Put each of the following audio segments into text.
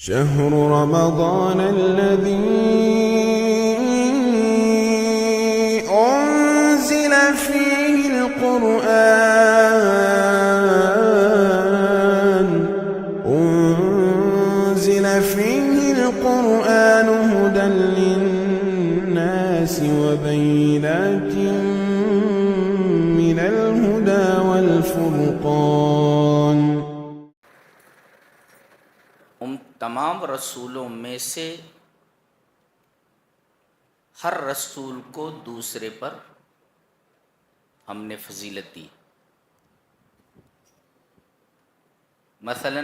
شهر رمضان الذي أنزل فيه القرآن هدى للناس وبينات من الهدى والفرقان. تمام رسولوں میں سے ہر رسول کو دوسرے پر ہم نے فضیلت دی. مثلا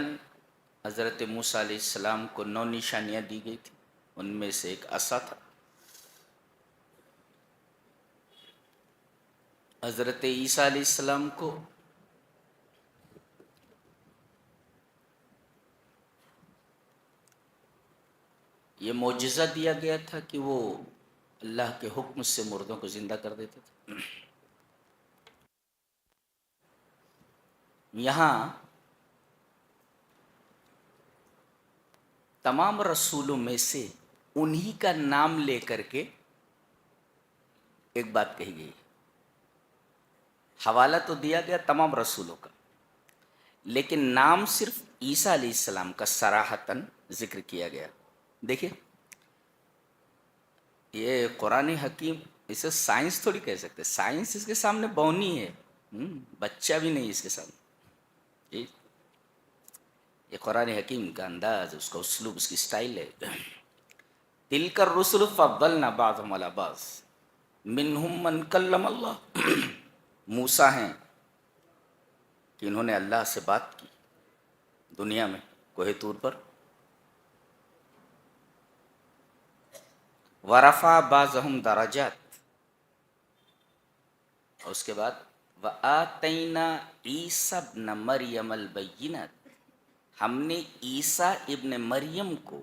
حضرت موسیٰ علیہ السلام کو 9 نشانیاں دی گئی تھی، ان میں سے ایک عصا تھا. حضرت عیسیٰ علیہ السلام کو یہ معجزہ دیا گیا تھا کہ وہ اللہ کے حکم سے مردوں کو زندہ کر دیتے تھے. یہاں تمام رسولوں میں سے انہی کا نام لے کر کے ایک بات کہی گئی. حوالہ تو دیا گیا تمام رسولوں کا، لیکن نام صرف عیسیٰ علیہ السلام کا صراحتاً ذکر کیا گیا. دیکھیے، یہ قرآن حکیم، اسے سائنس تھوڑی کہہ سکتے، سائنس اس کے سامنے بونی ہے، بچہ بھی نہیں اس کے سامنے. یہ قرآن حکیم کا انداز، اس کا اسلوب، اس کی سٹائل ہے. تلک الرسل فضلنا بعضهم علی بعض منہم من کلم اللہ. موسیٰ ہیں کہ انہوں نے اللہ سے بات کی دنیا میں کوہ طور پر. ورفع بعضهم درجات، اور اس کے بعد وآتینا عیسی ابن مریم البینات، ہم نے عیسیٰ ابن مریم کو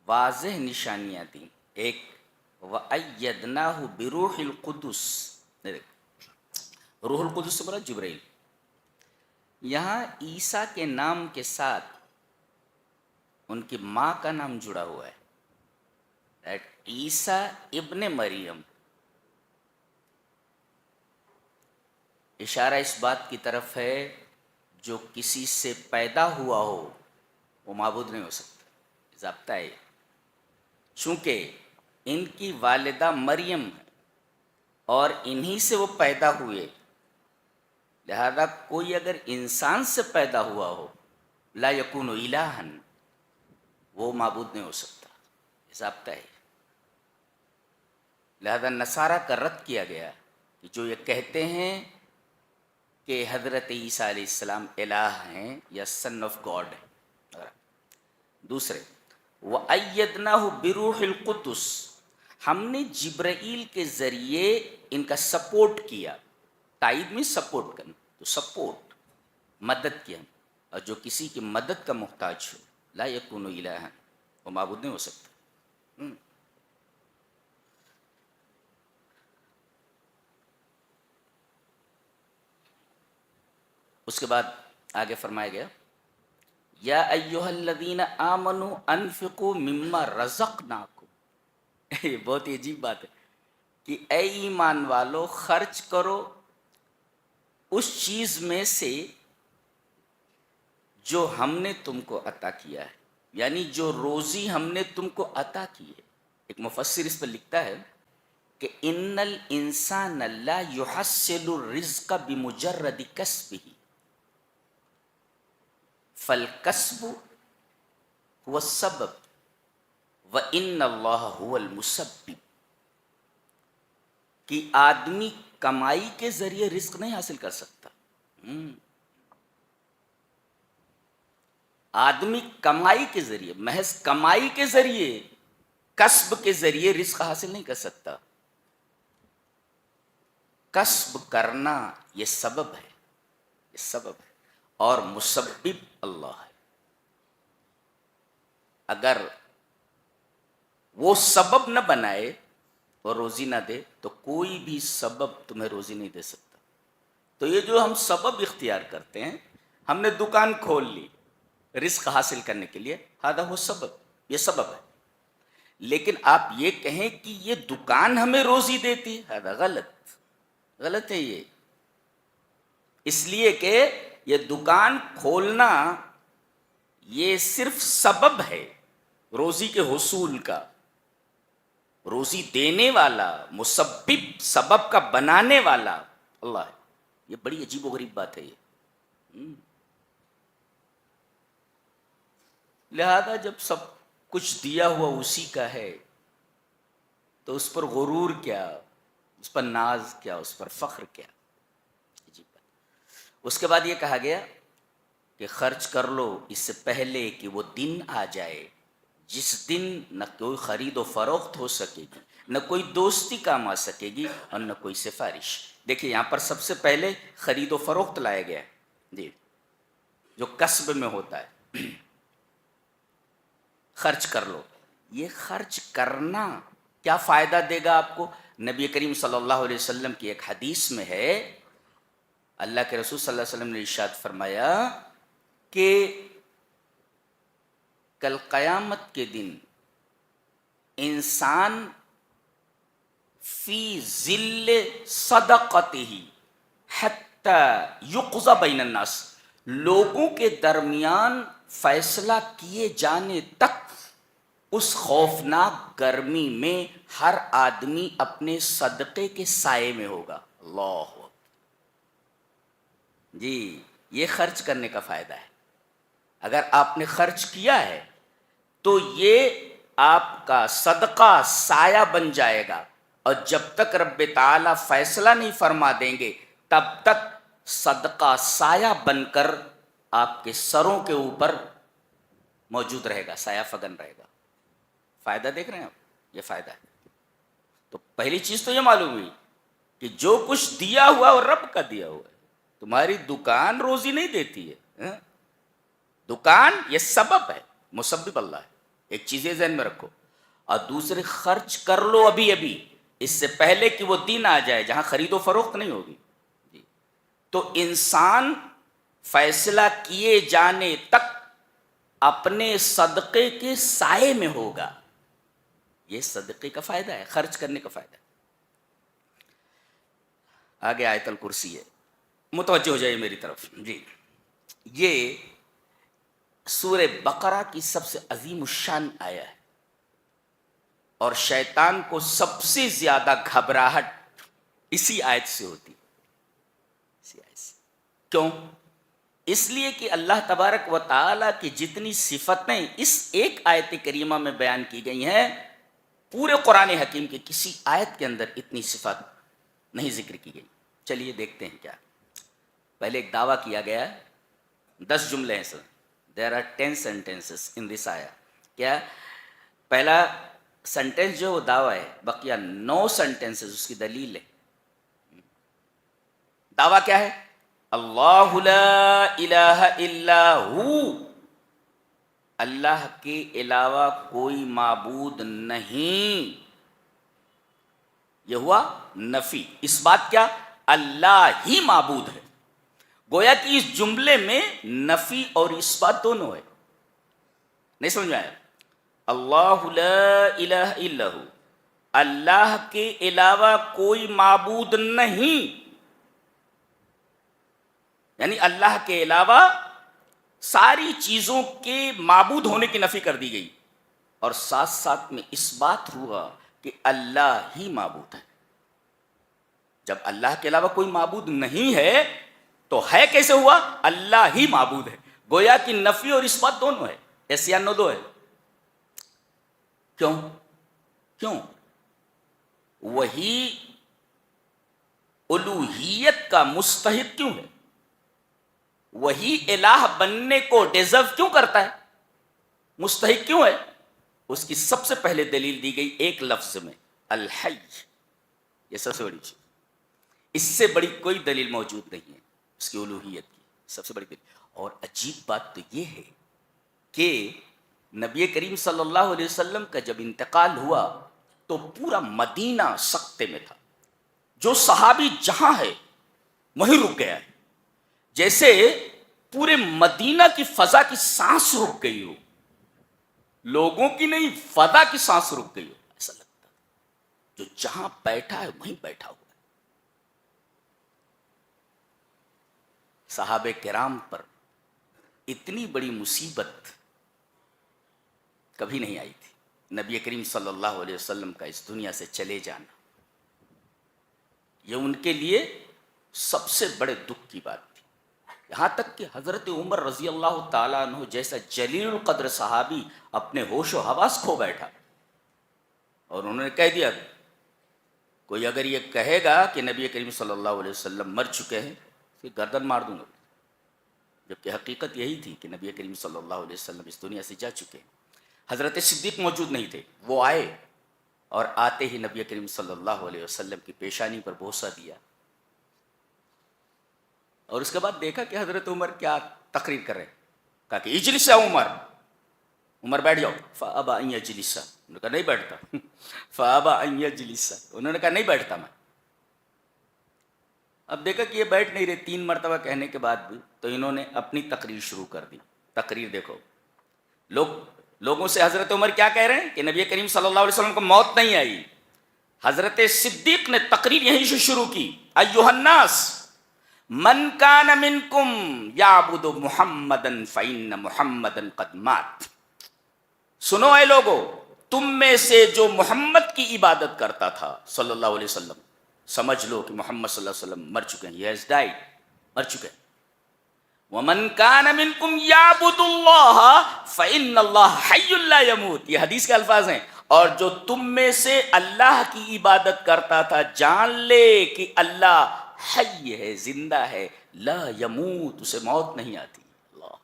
واضح نشانیاں دیں. ایک وَأَيَّدْنَاهُ بِرُوحِ الْقُدُسِ، روح القدس سے بولا جبرائیل. یہاں عیسیٰ کے نام کے ساتھ ان کی ماں کا نام جڑا ہوا ہے. عیسیٰ ابن مریم، اشارہ اس بات کی طرف ہے جو کسی سے پیدا ہوا ہو وہ معبود نہیں ہو سکتا. ضابطہ ہے، چونکہ ان کی والدہ مریم ہے اور انہی سے وہ پیدا ہوئے، لہذا کوئی اگر انسان سے پیدا ہوا ہو لا یکون الہا، وہ معبود نہیں ہو سکتا. ضابطہ ہے. لہذا نصارہ کا رد کیا گیا کہ جو یہ کہتے ہیں کہ حضرت عیسیٰ علیہ السلام الہ ہیں یا سن آف گاڈ ہیں. دوسرے وَأَيَّدْنَاهُ بِرُوحِ الْقُدُسِ، ہم نے جبرائیل کے ذریعے ان کا سپورٹ کیا. تائید میں سپورٹ کرنا، تو سپورٹ مدد کیا. اور جو کسی کی مدد کا محتاج ہو لا یکون الہا، وہ معبود نہیں ہو سکتا. اس کے بعد آگے فرمایا گیا یا ایھا الذین آمنوا انفقوا مما رزقناکم. یہ بہت ہی عجیب بات ہے کہ اے ایمان والو، خرچ کرو اس چیز میں سے جو ہم نے تم کو عطا کیا ہے، یعنی جو روزی ہم نے تم کو عطا کی ہے. ایک مفسر اس پر لکھتا ہے کہ ان الانسان لا يحصل الرزق بمجرد کسبہ فالکسب هو السبب وان اللہ هو المسبب. کہ آدمی کمائی کے ذریعے رزق نہیں حاصل کر سکتا. آدمی کمائی کے ذریعے، محض کمائی کے ذریعے، کسب کے ذریعے رزق حاصل نہیں کر سکتا. کسب کرنا یہ سبب ہے، یہ سبب ہے، اور مسبب اللہ ہے. اگر وہ سبب نہ بنائے اور روزی نہ دے تو کوئی بھی سبب تمہیں روزی نہیں دے سکتا. تو یہ جو ہم سبب اختیار کرتے ہیں، ہم نے دکان کھول لی، رزق حاصل کرنے کے لیے، ہذا ہو سبب، یہ سبب ہے. لیکن آپ یہ کہیں کہ یہ دکان ہمیں روزی دیتی ہے، ہذا غلط ہے یہ. اس لیے کہ یہ دکان کھولنا یہ صرف سبب ہے روزی کے حصول کا. روزی دینے والا، مسبب، سبب کا بنانے والا اللہ ہے. یہ بڑی عجیب و غریب بات ہے یہ. لہذا جب سب کچھ دیا ہوا اسی کا ہے تو اس پر غرور کیا، اس پر ناز کیا، اس پر فخر کیا. عجیب بات. اس کے بعد یہ کہا گیا کہ خرچ کر لو اس سے پہلے کہ وہ دن آ جائے جس دن نہ کوئی خرید و فروخت ہو سکے گی، نہ کوئی دوستی کام آ سکے گی، اور نہ کوئی سفارش. دیکھیے یہاں پر سب سے پہلے خرید و فروخت لایا گیا ہے جی، جو کسب میں ہوتا ہے. خرچ کر لو. یہ خرچ کرنا کیا فائدہ دے گا آپ کو؟ نبی کریم صلی اللہ علیہ وسلم کی ایک حدیث میں ہے، اللہ کے رسول صلی اللہ علیہ وسلم نے ارشاد فرمایا کہ کل قیامت کے دن انسان فی ظل صدقتہ حتی یقضى بین الناس، لوگوں کے درمیان فیصلہ کیے جانے تک اس خوفناک گرمی میں ہر آدمی اپنے صدقے کے سائے میں ہوگا. اللہ جی، یہ خرچ کرنے کا فائدہ ہے. اگر آپ نے خرچ کیا ہے تو یہ آپ کا صدقہ سایہ بن جائے گا، اور جب تک رب تعالیٰ فیصلہ نہیں فرما دیں گے تب تک صدقہ سایہ بن کر آپ کے سروں کے اوپر موجود رہے گا، سایہ فگن رہے گا. فائدہ دیکھ رہے ہیں آپ؟ یہ فائدہ ہے. تو پہلی چیز تو یہ معلوم ہوئی کہ جو کچھ دیا ہوا وہ رب کا دیا ہوا ہے. تمہاری دکان روزی نہیں دیتی ہے، دکان یہ سبب ہے، مسبب اللہ ہے. ایک چیز یہ ذہن میں رکھو. اور دوسرے، خرچ کر لو ابھی اس سے پہلے کہ وہ دن آ جائے جہاں خرید و فروخت نہیں ہوگی. جی، تو انسان فیصلہ کیے جانے تک اپنے صدقے کے سائے میں ہوگا. یہ صدقے کا فائدہ ہے، خرچ کرنے کا فائدہ ہے. آگے آیت الکرسی ہے، متوجہ ہو جائے میری طرف. جی، یہ سورہ بقرہ کی سب سے عظیم الشان آیا ہے، اور شیطان کو سب سے زیادہ گھبراہٹ اسی آیت سے ہوتی. اسی آیت سے. کیوں؟ اس لیے کہ اللہ تبارک و تعالیٰ کی جتنی صفتیں اس ایک آیت کریمہ میں بیان کی گئی ہیں، پورے قرآن حکیم کے کسی آیت کے اندر اتنی صفت نہیں ذکر کی گئی. چلیے دیکھتے ہیں کیا. پہلے ایک دعویٰ کیا گیا ہے، 10 جملے ہیں sir. There are 10 sentences in this آیا. کیا پہلا سنٹینس جو وہ دعویٰ ہے، بقیہ 9 sentences اس کی دلیل ہے. دعویٰ کیا ہے؟ اللہ لا الہ الا ہو، اللہ کے علاوہ کوئی معبود نہیں. یہ ہوا نفی. اس بات کیا؟ اللہ ہی معبود ہے. گویا کہ اس جملے میں نفی اور اس بات دونوں ہے. نہیں سمجھ میں آیا؟ اللہ لا الہ الا ہو، اللہ کے علاوہ کوئی معبود نہیں، یعنی اللہ کے علاوہ ساری چیزوں کے معبود ہونے کی نفی کر دی گئی، اور ساتھ ساتھ میں اس بات ہوا کہ اللہ ہی معبود ہے. جب اللہ کے علاوہ کوئی معبود نہیں ہے تو ہے کیسے ہوا؟ اللہ ہی معبود ہے. گویا کہ نفی اور اس بات دونوں ہے. ایس یا نو دو ہے. کیوں؟ وہی الوہیت کا مستحق کیوں ہے؟ وہی الہ بننے کو ڈیزرو کیوں کرتا ہے؟ مستحق کیوں ہے؟ اس کی سب سے پہلے دلیل دی گئی ایک لفظ میں، الحی. یہ سب سے بڑی چیز، اس سے بڑی کوئی دلیل موجود نہیں ہے اس کی الوہیت کی. سب سے بڑی دلیل. اور عجیب بات تو یہ ہے کہ نبی کریم صلی اللہ علیہ وسلم کا جب انتقال ہوا تو پورا مدینہ سکتے میں تھا. جو صحابی جہاں ہے وہیں رک گیا ہے. جیسے پورے مدینہ کی فضا کی سانس رک گئی ہو، لوگوں کی نہیں، فضا کی سانس رک گئی ہو، ایسا لگتا جو جہاں بیٹھا ہے وہیں بیٹھا ہوا ہے۔ صحابہ کرام پر اتنی بڑی مصیبت کبھی نہیں آئی تھی، نبی کریم صلی اللہ علیہ وسلم کا اس دنیا سے چلے جانا، یہ ان کے لیے سب سے بڑے دکھ کی بات تھی۔ یہاں تک کہ حضرت عمر رضی اللہ تعالیٰ عنہ جیسا جلیل القدر صحابی اپنے ہوش و حواس کھو بیٹھا، اور انہوں نے کہہ دیا کوئی اگر یہ کہے گا کہ نبی کریم صلی اللہ علیہ وسلم مر چکے ہیں پھر گردن مار دوں گا، جبکہ حقیقت یہی تھی کہ نبی کریم صلی اللہ علیہ وسلم اس دنیا سے جا چکے ہیں۔ حضرت صدیق موجود نہیں تھے، وہ آئے اور آتے ہی نبی کریم صلی اللہ علیہ وسلم کی پیشانی پر بوسہ دیا، اور اس کے بعد دیکھا کہ حضرت عمر کیا تقریر کر رہے ہیں، کہا کہ اجلس یا عمر، عمر بیٹھ جاؤ، فابا ان یجلس، انہوں نے کہا نہیں بیٹھتا، فابا ان یجلس، انہوں نے کہا نہیں بیٹھتا میں۔ اب دیکھا کہ یہ بیٹھ نہیں رہے، 3 مرتبہ کہنے کے بعد بھی، تو انہوں نے اپنی تقریر شروع کر دی۔ تقریر دیکھو، لوگوں سے حضرت عمر کیا کہہ رہے ہیں کہ نبی کریم صلی اللہ علیہ وسلم کو موت نہیں آئی۔ حضرت صدیق نے تقریر یہیں سے شروع کی، ایھا الناس من کان منکم یعبد محمدا فإن محمدا قد مات، سنو اے لوگو، تم میں سے جو محمد کی عبادت کرتا تھا صلی اللہ علیہ وسلم، سمجھ لو کہ محمد صلی اللہ علیہ وسلم مر چکے ہیں، he has died، مر چکے ہیں۔ وَمَنْ كَانَ مِنْكُمْ يَعْبُدُ اللَّهَ فَإِنَّ اللَّهَ حَيٌّ لَا يَمُوتُ، یہ حدیث کے الفاظ ہیں، اور جو تم میں سے اللہ کی عبادت کرتا تھا جان لے کہ اللہ حی ہے، زندہ ہے، لا یموت، اسے موت نہیں آتی۔ اللہ،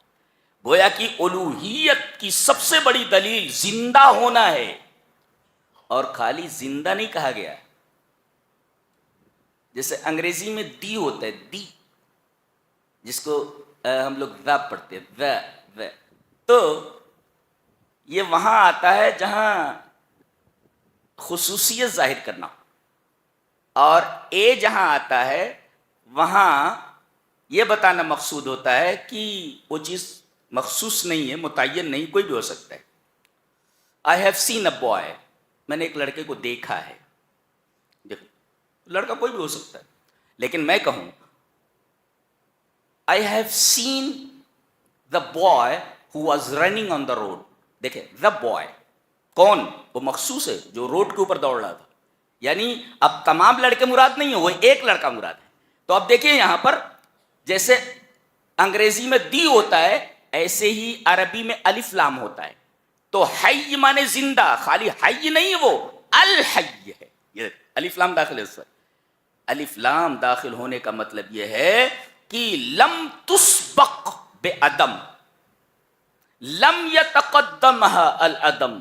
گویا کہ الوہیت کی سب سے بڑی دلیل زندہ ہونا ہے، اور خالی زندہ نہیں کہا گیا، جیسے انگریزی میں دی ہوتا ہے، دی، جس کو ہم لوگ دا پڑھتے ہیں، دا، تو یہ وہاں آتا ہے جہاں خصوصیت ظاہر کرنا، اور اے جہاں آتا ہے وہاں یہ بتانا مقصود ہوتا ہے کہ وہ چیز مخصوص نہیں ہے، متعین نہیں، کوئی بھی ہو سکتا ہے۔ I have seen a boy، میں نے ایک لڑکے کو دیکھا ہے، دیکھو لڑکا کوئی بھی ہو سکتا ہے، لیکن میں کہوں I have seen the boy who was running on the road، دیکھیں the boy کون، وہ مخصوص ہے جو روڈ کے اوپر دوڑ رہا تھا، یعنی اب تمام لڑکے مراد نہیں ہیں، وہ ایک لڑکا مراد ہے۔ تو اب دیکھیں یہاں پر جیسے انگریزی میں دی ہوتا ہے، ایسے ہی عربی میں الف لام ہوتا ہے، تو حی مانے زندہ، خالی حی نہیں، وہ الحی ہے، یہ الف لام داخل ہے اس پر۔ الف لام داخل ہونے کا مطلب یہ ہے کہ لم تسبق بعدم، لم یتقدمها العدم،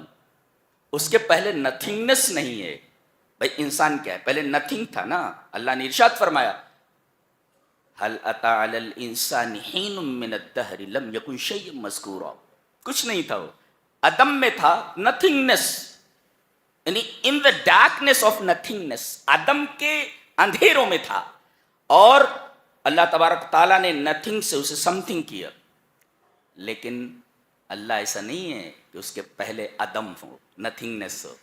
اس کے پہلے نتھنگنس نہیں ہے۔ بھائی انسان کیا ہے، پہلے نتھنگ تھا نا، اللہ نے ارشاد فرمایا هل اتى على الانسان حين من الدهر لم يكن شيئا مذكورا، کچھ نہیں تھا، وہ عدم میں تھا، نتھنگنس، یعنی ان دا ڈارکنیس آف نتھنگنس، عدم کے اندھیروں میں تھا، اور اللہ تبارک تعالیٰ نے نتھنگ سے اسے سم تھنگ کیا۔ لیکن اللہ ایسا نہیں ہے کہ اس کے پہلے عدم ہو، نتھنگنس ہو،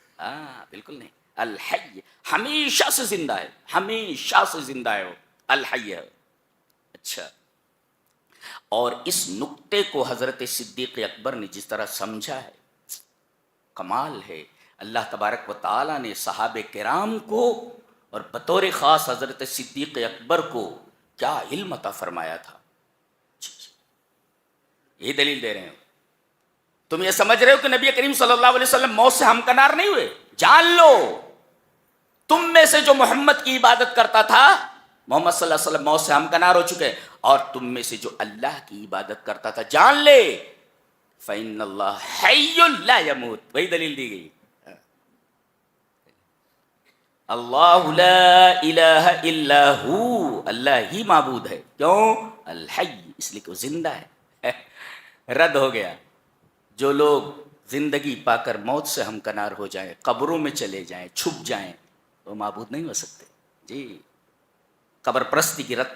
بالکل نہیں۔ الحی ہمیشہ سے زندہ ہے، ہمیشہ سے زندہ ہے، وہ الحی ہے۔ اچھا، اور اس نقطے کو حضرت صدیق اکبر نے جس طرح سمجھا ہے، کمال ہے۔ اللہ تبارک و تعالیٰ نے صحابہ کرام کو اور بطور خاص حضرت صدیق اکبر کو کیا علم عطا فرمایا تھا، یہ دلیل دے رہے ہیں۔ تم یہ سمجھ رہے ہو کہ نبی کریم صلی اللہ علیہ وسلم موت سے ہمکنار نہیں ہوئے؟ جان لو تم میں سے جو محمد کی عبادت کرتا تھا، محمد صلی اللہ علیہ وسلم موت سے ہمکنار ہو چکے، اور تم میں سے جو اللہ کی عبادت کرتا تھا جان لے فَإِنَّ اللَّهَ حَيٌّ لَا يَمُوتُ، وہی دلیل دی گئی۔ اللہ لا الہ الا ہو، اللہ ہی معبود ہے، کیوں؟ الحی، اس لیے کہ وہ زندہ ہے۔ رد ہو گیا جو لوگ زندگی پا کر موت سے ہمکنار ہو جائیں، قبروں میں چلے جائیں، چھپ جائیں، وہ معبود نہیں ہو سکتے۔ جی، قبر پرستی کی رد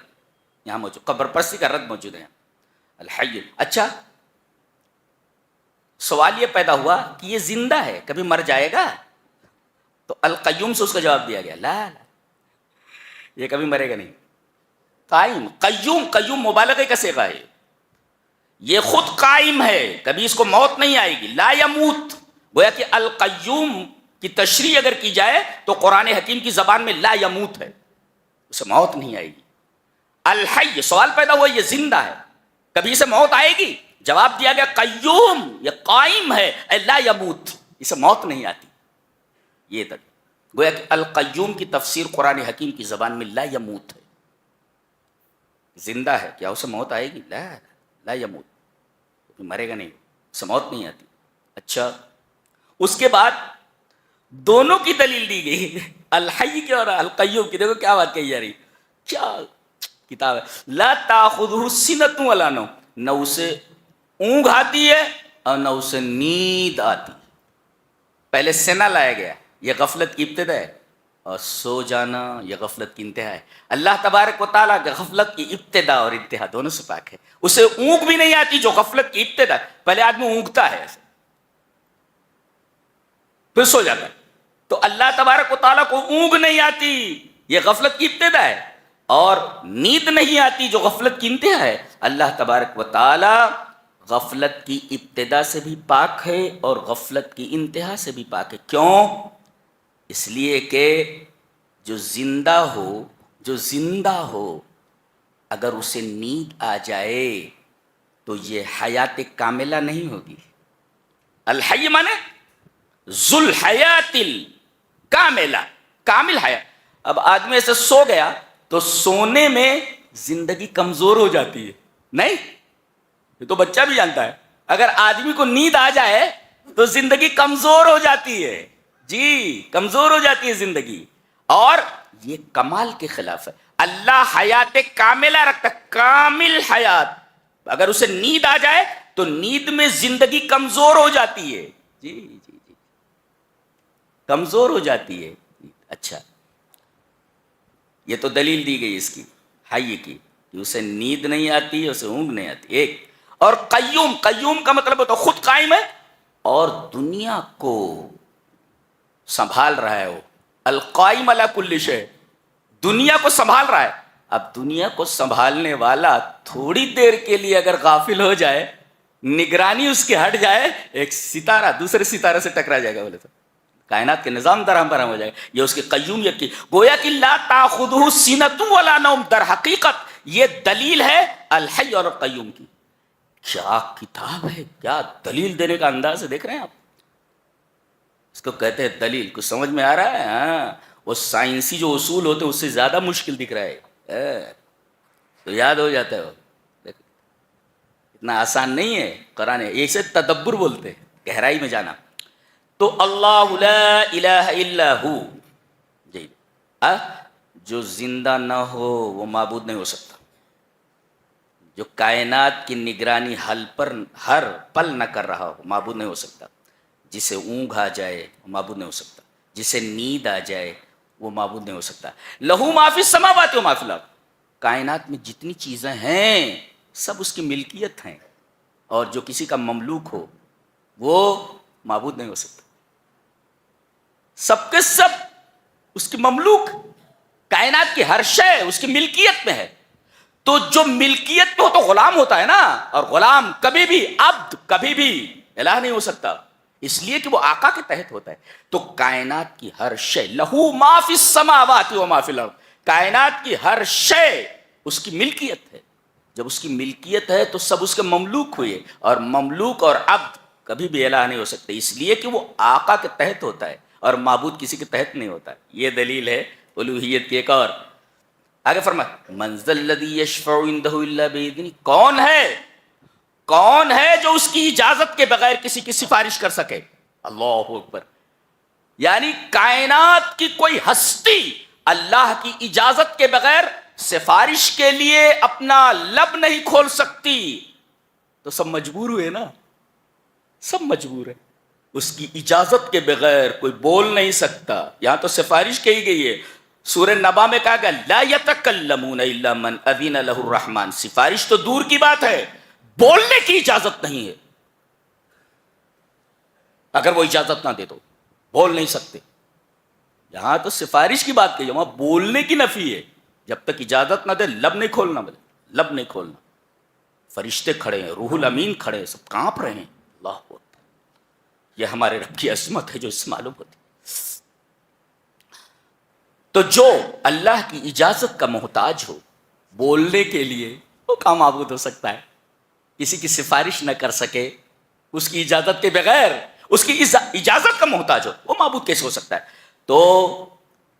یہاں موجود، قبر پرستی کا رد موجود ہے۔ الحی. اچھا سوال یہ پیدا ہوا کہ یہ زندہ ہے، کبھی مر جائے گا؟ تو القیوم سے اس کا جواب دیا گیا لا لا، یہ کبھی مرے گا نہیں. قائم، قیوم، قیوم مبالغے کا صیغہ ہے، یہ خود قائم ہے، کبھی اس کو موت نہیں آئے گی. لا یموت، گویا کہ القیوم کی تشریح اگر کی جائے تو قرآن حکیم کی زبان میں لا یموت ہے، اسے موت نہیں آئے گی. الحی، سوال پیدا ہوا یہ زندہ ہے، کبھی اسے موت آئے گی؟ جواب دیا گیا قیوم، یہ قائم ہے، اے لا یموت، اسے موت نہیں آتی. یہ تک گویا کہ القیوم کی تفسیر قرآن حکیم کی زبان میں لا یموت ہے، زندہ ہے، کیا اسے موت آئے گی؟ لا لا یموت، مرے گا نہیں، اسے موت نہیں آتی. اچھا اس کے بعد دونوں کی دلیل دی گئی، الحی کی اور القیوم کی. دیکھو کیا بات کہی جا رہی، کیا کتاب ہے. لا تاخذہ سنۃ ولا نوم، نہ اسے اونگ آتی ہے اور نہ اسے نیند آتی. پہلے سنا لایا گیا، یہ غفلت کی ابتدا ہے، اور سو جانا یہ غفلت کی انتہا ہے. اللہ تبارک و تعالیٰ کے غفلت کی ابتدا اور انتہا دونوں سے پاک ہے. اسے اونگ بھی نہیں آتی جو غفلت کی ابتدا ہے. پہلے آدمی اونگتا ہے پھر سو جاتا ہے، تو اللہ تبارک و تعالیٰ کو اونگ نہیں آتی، یہ غفلت کی ابتدا ہے، اور نیند نہیں آتی جو غفلت کی انتہا ہے. اللہ تبارک و تعالیٰ غفلت کی ابتدا سے بھی پاک ہے اور غفلت کی انتہا سے بھی پاک ہے. کیوں؟ اس لیے کہ جو زندہ ہو اگر اسے نیند آ جائے تو یہ حیات کاملہ نہیں ہوگی. الحی مانے ذو الحیات الکاملہ، کامل حیات. اب آدمی ایسے سو گیا تو سونے میں زندگی کمزور ہو جاتی ہے، نہیں؟ یہ تو بچہ بھی جانتا ہے، اگر آدمی کو نیند آ جائے تو زندگی کمزور ہو جاتی ہے. جی کمزور ہو جاتی ہے زندگی، اور یہ کمال کے خلاف ہے. اللہ حیات کاملہ رکھتا، کامل حیات. اگر اسے نیند آ جائے تو نیند میں زندگی کمزور ہو جاتی ہے. جی جی جی کمزور ہو جاتی ہے. اچھا یہ تو دلیل دی گئی اس کی حی کی کہ اسے نیند نہیں آتی، اسے اونگ نہیں آتی. ایک اور قیوم، قیوم کا مطلب ہوتا ہے خود قائم ہے اور دنیا کو سنبھال رہا ہے. وہ القائم علی کل شیء، دنیا کو سنبھال رہا ہے. اب دنیا کو سنبھالنے والا تھوڑی دیر کے لیے اگر غافل ہو جائے، نگرانی اس کی ہٹ جائے، ایک ستارہ دوسرے ستارے سے ٹکرا جائے گا، بولے تو کائنات کے نظام درہم برہم ہو جائے گا. یہ اس کی قیومیت کی. گویا کہ لا تاخذہ سنۃ ولا نوم، در حقیقت یہ دلیل ہے الحی اور قیوم کی. کیا کتاب ہے، کیا دلیل دینے کا انداز ہے، دیکھ رہے ہیں آپ. اس کو کہتے ہیں دلیل. کچھ سمجھ میں آ رہا ہے؟ ہاں، وہ سائنسی جو اصول ہوتے ہیں اس سے زیادہ مشکل دکھ رہا ہے، تو یاد ہو جاتا ہے. وہ اتنا آسان نہیں ہے قرآن. اسے تدبر بولتے ہیں، گہرائی میں جانا. تو اللہ لا الہ الا ہو، جی جو زندہ نہ ہو وہ معبود نہیں ہو سکتا. جو کائنات کی نگرانی ہر پل نہ کر رہا ہو معبود نہیں ہو سکتا. جسے اونگ آ جائے وہ معبود نہیں ہو سکتا. جسے نیند آ جائے وہ معبود نہیں ہو سکتا. لہو ما فی السماوات و ما فی الارض، کائنات میں جتنی چیزیں ہیں سب اس کی ملکیت ہیں، اور جو کسی کا مملوک ہو وہ معبود نہیں ہو سکتا. سب کے سب اس کی مملوک، کائنات کی ہر شے اس کی ملکیت میں ہے. تو جو ملکیت میں ہو تو غلام ہوتا ہے نا، اور غلام کبھی بھی عبد، کبھی بھی الہ نہیں ہو سکتا، اس لیے کہ وہ آقا کے تحت ہوتا ہے. تو کائنات کی ہر شے، لہو ما فی السماوات و ما فی الارض، کائنات کی ہر شے اس کی ملکیت ہے. جب اس کی ملکیت ہے تو سب اس کے مملوک ہوئے، اور مملوک اور عبد کبھی بھی الہ نہیں ہو سکتے، اس لیے کہ وہ آقا کے تحت ہوتا ہے اور معبود کسی کے تحت نہیں ہوتا. یہ دلیل ہے الوہیت کی. ایک اور آگے فرمایا من ذا الذی یشفع عندہ الا باذنہ، کون ہے جو اس کی اجازت کے بغیر کسی کی سفارش کر سکے. اللہ اکبر. یعنی کائنات کی کوئی ہستی اللہ کی اجازت کے بغیر سفارش کے لیے اپنا لب نہیں کھول سکتی. تو سب مجبور ہوئے نا، سب مجبور ہے. اس کی اجازت کے بغیر کوئی بول نہیں سکتا. یہاں تو سفارش کہی گئی ہے. سورہ نبا میں کہا گیا لا یتکلمون الا من اذن له الرحمن. سفارش تو دور کی بات ہے، بولنے کی اجازت نہیں ہے. اگر وہ اجازت نہ دے تو بول نہیں سکتے. یہاں تو سفارش کی بات کہی، وہاں بولنے کی نفی ہے. جب تک اجازت نہ دے لب نہیں کھولنا، بولے لب نہیں کھولنا. فرشتے کھڑے ہیں، روح الامین کھڑے ہیں، سب کانپ رہے ہیں. اللہ اکبر. یہ ہمارے رب کی عظمت ہے جو اس سے معلوم ہوتی. تو جو اللہ کی اجازت کا محتاج ہو بولنے کے لیے، وہ کہاں معبود ہو سکتا ہے؟ کسی کی سفارش نہ کر سکے، اس کی اجازت کے بغیر اس کی اجازت کا محتاج ہو، وہ معبود کیسے ہو سکتا ہے؟ تو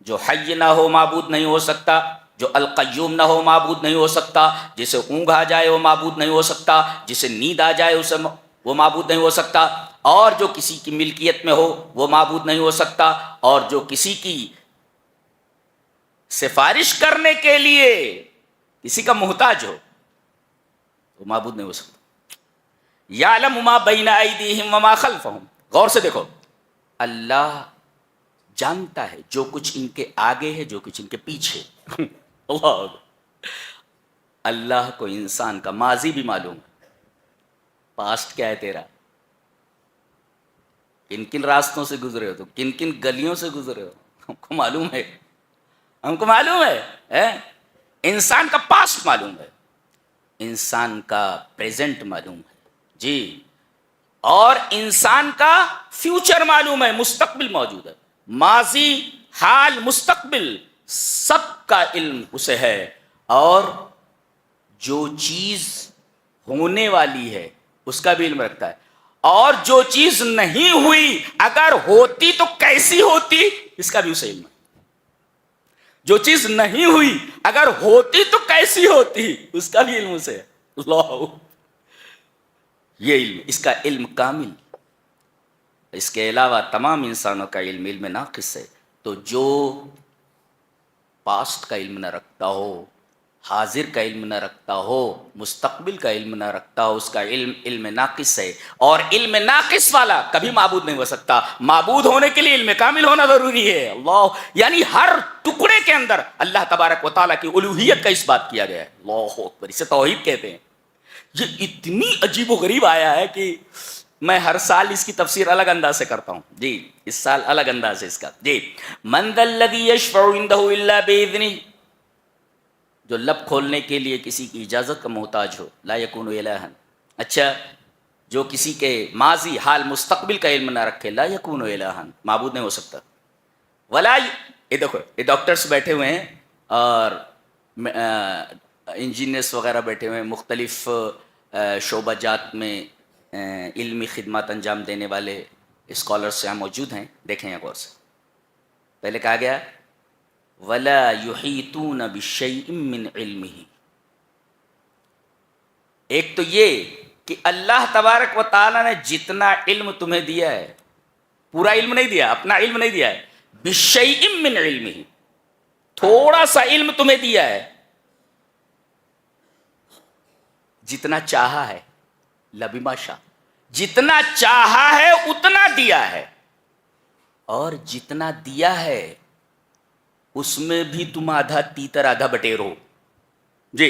جو حی نہ ہو معبود نہیں ہو سکتا، جو القیوم نہ ہو معبود نہیں ہو سکتا، جسے اونگ آ جائے وہ معبود نہیں ہو سکتا، جسے نیند آ جائے اسے وہ معبود نہیں ہو سکتا، اور جو کسی کی ملکیت میں ہو وہ معبود نہیں ہو سکتا، اور جو کسی کی سفارش کرنے کے لیے کسی کا محتاج ہو وہ معبود نہیں ہو سکتا. یعلم ما بین ایدیہم وما خلفہم. غور سے دیکھو، اللہ جانتا ہے جو کچھ ان کے آگے ہے، جو کچھ ان کے پیچھے. اللہ کو انسان کا ماضی بھی معلوم ہے، پاسٹ کیا ہے تیرا، کن کن راستوں سے گزرے ہو، تو کن کن گلیوں سے گزرے ہو، ہم کو معلوم ہے. ہم کو معلوم ہے. انسان کا پاسٹ معلوم ہے، انسان کا پریزنٹ معلوم ہے جی، اور انسان کا فیوچر معلوم ہے، مستقبل موجود ہے. ماضی، حال، مستقبل سب کا علم اسے ہے. اور جو چیز ہونے والی ہے اس کا بھی علم رکھتا ہے، اور جو چیز نہیں ہوئی اگر ہوتی تو کیسی ہوتی اس کا بھی اسے علم ہے. جو چیز نہیں ہوئی اگر ہوتی تو کیسی ہوتی اس کا بھی علم اسے ہے. اللہ، یہ علم، اس کا علم کامل. اس کے علاوہ تمام انسانوں کا علم علم ناقص ہے. تو جو پاسٹ کا علم نہ رکھتا ہو، حاضر کا علم نہ رکھتا ہو، مستقبل کا علم نہ رکھتا ہو، اس کا علم علم ناقص ہے. اور علم ناقص والا کبھی معبود نہیں ہو سکتا. معبود ہونے کے لیے علم کامل ہونا ضروری ہے. اللہ، یعنی ہر ٹکڑے کے اندر اللہ تبارک و تعالیٰ کی الوہیت کا اس بات کیا گیا ہے. اللہ اکبر. اسے توحید کہتے ہیں. یہ اتنی عجیب و غریب آیا ہے کہ میں ہر سال اس کی تفسیر الگ انداز سے کرتا ہوں جی. اس سال الگ انداز ہے اس کا جی. من ذا الذی یشفع عنده الا باذنہ. جو لب کھولنے کے لیے کسی کی اجازت کا محتاج ہو، لا یکون الہا. اچھا، جو کسی کے ماضی، حال، مستقبل کا علم نہ رکھے، لا یکون الہا، معبود نہیں ہو سکتا. ولا، یہ دیکھو یہ ڈاکٹرز بیٹھے ہوئے ہیں اور انجینئرس وغیرہ بیٹھے ہوئے ہیں، مختلف شعبہ جات میں علمی خدمات انجام دینے والے اسکالرس یہاں موجود ہیں. دیکھیں یہ غور سے. پہلے کہا گیا وَلَا يُحِيطُونَ بِشَيْءٍ مِّنْ عِلْمِهِ. ایک تو یہ کہ اللہ تبارک و تعالیٰ نے جتنا علم تمہیں دیا ہے، پورا علم نہیں دیا، اپنا علم نہیں دیا ہے. بِشَيْءٍ مِّنْ عِلْمِهِ، تھوڑا سا علم تمہیں دیا ہے، جتنا چاہا ہے. لبما شاء، جتنا چاہا ہے اتنا دیا ہے، اور جتنا دیا ہے اس میں بھی تم آدھا تیتر آدھا بٹیر ہو جی.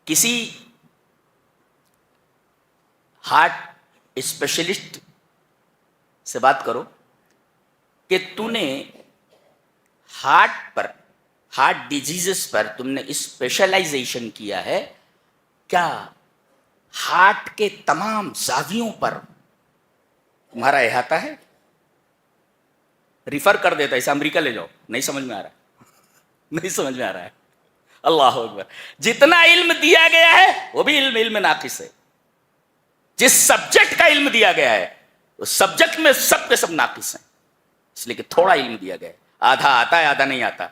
کسی ہارٹ اسپیشلسٹ سے بات کرو کہ تو نے ہارٹ پر، ہارٹ ڈیزیزز پر تم نے اسپیشلائزیشن کیا ہے کیا؟ ہارٹ کے تمام زاویوں پر تمہارا احاطہ ہے؟ ریفر کر دیتا ہے، اسے امریکہ لے جاؤ. نہیں سمجھ میں آ رہا ہے، نہیں سمجھ میں آ رہا ہے. اللہ اکبر. جتنا علم دیا گیا ہے وہ بھی علم ناقص ہے. جس سبجیکٹ کا علم دیا گیا ہے اس سبجیکٹ میں سب کے سب ناقص ہیں، اس لیے کہ تھوڑا علم دیا گیا ہے. آدھا آتا ہے آدھا نہیں آتا،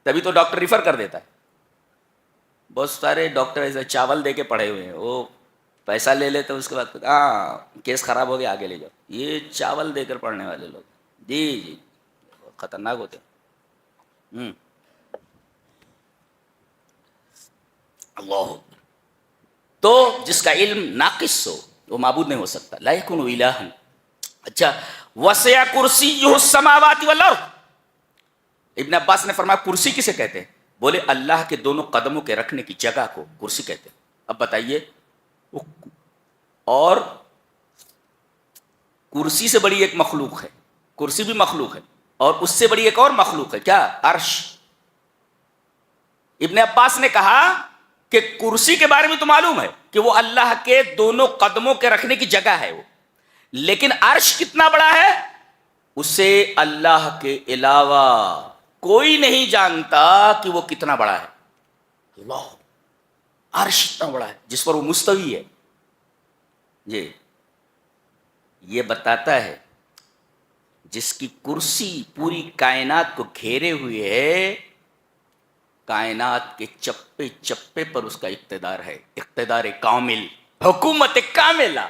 تبھی تو ڈاکٹر ریفر کر دیتا ہے. بہت سارے ڈاکٹر ایسے چاول دے کے پڑھے ہوئے ہیں، وہ پیسہ لے لیتے اس کے بعد ہاں کیس خراب ہو گیا آگے لے جاؤ. یہ چاول دے کر پڑھنے والے لوگ جی جی خطرناک ہوتے ہیں. اللہ. تو جس کا علم ناقص ہو وہ معبود نہیں ہو سکتا. لا یکون الہا. اچھا، وسع کرسیہ السماوات والارض. ابن عباس نے فرمایا کرسی کسے کہتے ہیں؟ بولے اللہ کے دونوں قدموں کے رکھنے کی جگہ کو کرسی کہتے ہیں. اب بتائیے، اور کرسی سے بڑی ایک مخلوق ہے، کرسی بھی مخلوق ہے، اور اس سے بڑی ایک اور مخلوق ہے، کیا؟ عرش۔ ابن عباس نے کہا کہ کرسی کے بارے میں تو معلوم ہے کہ وہ اللہ کے دونوں قدموں کے رکھنے کی جگہ ہے وہ، لیکن عرش کتنا بڑا ہے اسے اللہ کے علاوہ کوئی نہیں جانتا کہ وہ کتنا بڑا ہے۔ اللہ، عرش اتنا بڑا ہے جس پر وہ مستوی ہے۔ جی، یہ بتاتا ہے جس کی کرسی پوری کائنات کو گھیرے ہوئے ہے، کائنات کے چپے چپے پر اس کا اقتدار ہے، اقتدار کامل، حکومت کاملہ۔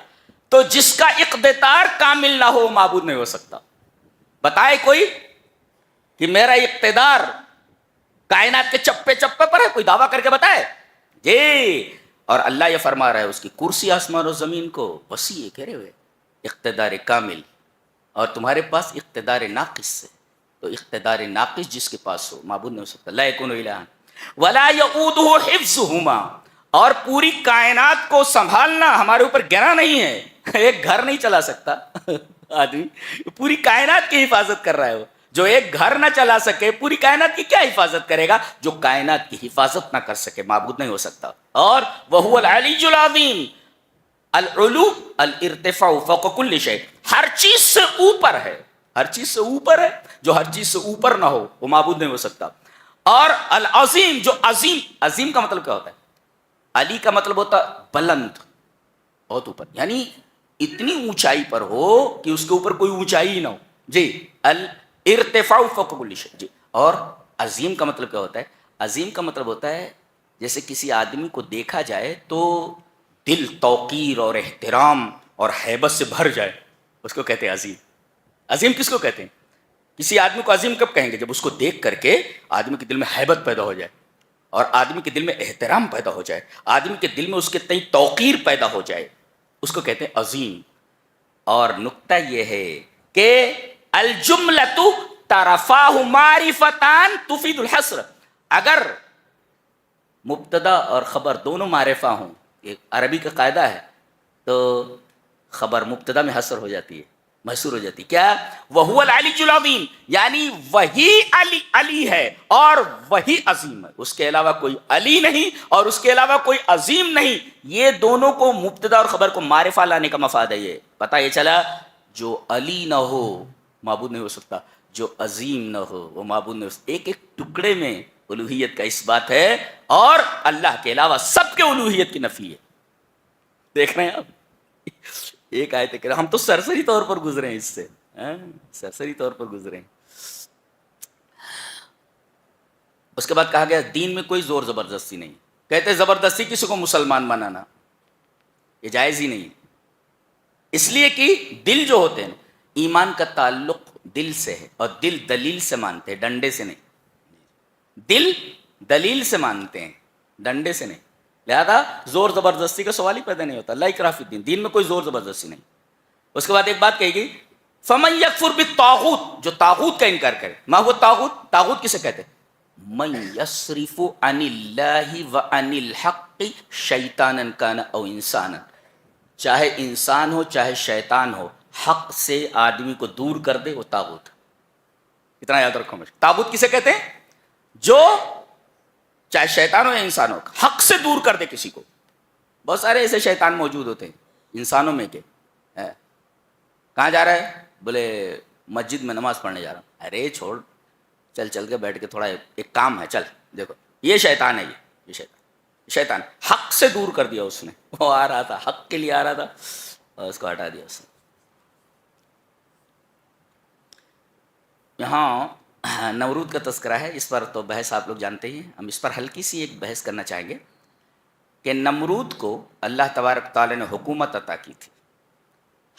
تو جس کا اقتدار کامل نہ ہو وہ معبود نہیں ہو سکتا۔ بتائے کوئی کہ میرا اقتدار کائنات کے چپے چپے پر ہے، کوئی دعویٰ کر کے بتائے؟ جی، اور اللہ یہ فرما رہا ہے اس کی کرسی آسمان و زمین کو وسیع ہے، گھیرے ہوئے، اقتدار کامل، اور تمہارے پاس اقتدار ناقص ہے۔ تو اقتدار ناقص جس کے پاس ہو معبود نہیں ہو سکتا۔ لا یکون الہ ولا یؤودہ حفظہما، اور پوری کائنات کو سنبھالنا ہمارے اوپر گرا نہیں ہے، ایک گھر نہیں چلا سکتا آدمی، پوری کائنات کی حفاظت کر رہا ہے وہ۔ جو ایک گھر نہ چلا سکے پوری کائنات کی کیا حفاظت کرے گا؟ جو کائنات کی حفاظت نہ کر سکے معبود نہیں ہو سکتا۔ اور وہو العلی العظیم، العلو الارتفاع فوق کل شیء، ہر چیز سے اوپر ہے، ہر چیز سے اوپر ہے، جو ہر چیز سے اوپر نہ ہو وہ معبود نہیں ہو سکتا۔ اور العظیم، جو عظیم، عظیم کا مطلب کیا ہوتا ہے؟ علی کا مطلب ہوتا ہے بلند، بہت اوپر، یعنی اتنی اونچائی پر ہو کہ اس کے اوپر کوئی اونچائی ہی نہ ہو۔ جی، الارتفاع فوق کل شیء۔ جی، اور عظیم کا مطلب کیا ہوتا ہے؟ عظیم کا مطلب ہوتا ہے جیسے کسی آدمی کو دیکھا جائے تو دل توقیر اور احترام اور ہیبت سے بھر جائے، اس کو کہتے ہیں عظیم۔ عظیم کس کو کہتے ہیں؟ کسی آدمی کو عظیم کب کہیں گے؟ جب اس کو دیکھ کر کے آدمی کے دل میں ہیبت پیدا ہو جائے، اور آدمی کے دل میں احترام پیدا ہو جائے، آدمی کے دل میں اس کے تئیں توقیر پیدا ہو جائے، اس کو کہتے ہیں عظیم۔ اور نکتہ یہ ہے کہ الجملۃ طرفاہ معرفتان تفید الحصر، اگر مبتدا اور خبر دونوں معرفہ ہوں، ایک عربی کا قاعدہ ہے، تو خبر مبتدا میں حصر ہو جاتی ہے، محصور ہو جاتی ہے۔ کیا؟ وہو العلی العظیم، یعنی وہی علی علی ہے اور وہی عظیم ہے، اس کے علاوہ کوئی علی نہیں اور اس کے علاوہ کوئی عظیم نہیں۔ یہ دونوں کو مبتدا اور خبر کو معرفہ لانے کا مفاد ہے۔ یہ پتہ یہ چلا جو علی نہ ہو معبود نہیں ہو سکتا، جو عظیم نہ ہو وہ معبود نہیں ہو سکتا۔ ایک ایک ٹکڑے میں الوہیت کا اس بات ہے، اور اللہ کے علاوہ سب کے الوہیت کی نفی ہے۔ دیکھ رہے ہیں آپ، ایک آیت ہے، ہم تو سرسری طور پر گزرے ہیں اس سے، سرسری طور پر گزرے ہیں۔ اس کے بعد کہا گیا دین میں کوئی زور زبردستی نہیں، کہتے زبردستی کسی کو مسلمان بنانا یہ جائز ہی نہیں، اس لیے کہ دل جو ہوتے ہیں ایمان کا تعلق دل سے ہے، اور دل دلیل سے مانتے ہیں، ڈنڈے سے نہیں۔ دل دلیل سے مانتے ہیں، ڈنڈے سے نہیں، لہذا زور زبردستی کا سوال ہی پیدا نہیں ہوتا۔ لا اکراہ فی الدین، دین میں کوئی زور زبردستی نہیں۔ اس کے بعد ایک بات کہی گئی، فمن یکفر بالطاغوت، جو طاغوت کا انکار کرے۔ ما هو الطاغوت؟ طاغوت کسے کہتے ہیں؟ من یصرف عن اللہ وعن الحق شیطانا کان او انسانا، چاہے انسان ہو چاہے شیطان ہو، حق سے آدمی کو دور کر دے وہ طاغوت۔ اتنا یاد رکھو مجھے، طاغوت کسے کہتے ہیں؟ جو چاہے شیطان ہو یا انسان ہو، حق سے دور کر دے کسی کو۔ بہت سارے ایسے شیطان موجود ہوتے ہیں انسانوں میں کہ کہاں جا رہا ہے؟ بولے مسجد میں نماز پڑھنے جا رہا ہوں۔ ارے چھوڑ، چل چل کے بیٹھ کے تھوڑا ایک کام ہے، چل دیکھو، یہ شیطان ہے، یہ شیطان حق سے دور کر دیا اس نے۔ وہ آ رہا تھا، حق کے لیے آ رہا تھا، اور اس کو ہٹا دیا اس نے۔ یہاں نمرود کا تذکرہ ہے، اس پر تو بحث آپ لوگ جانتے ہی ہیں، ہم اس پر ہلکی سی ایک بحث کرنا چاہیں گے کہ نمرود کو اللہ تبارک تعالیٰ نے حکومت عطا کی تھی،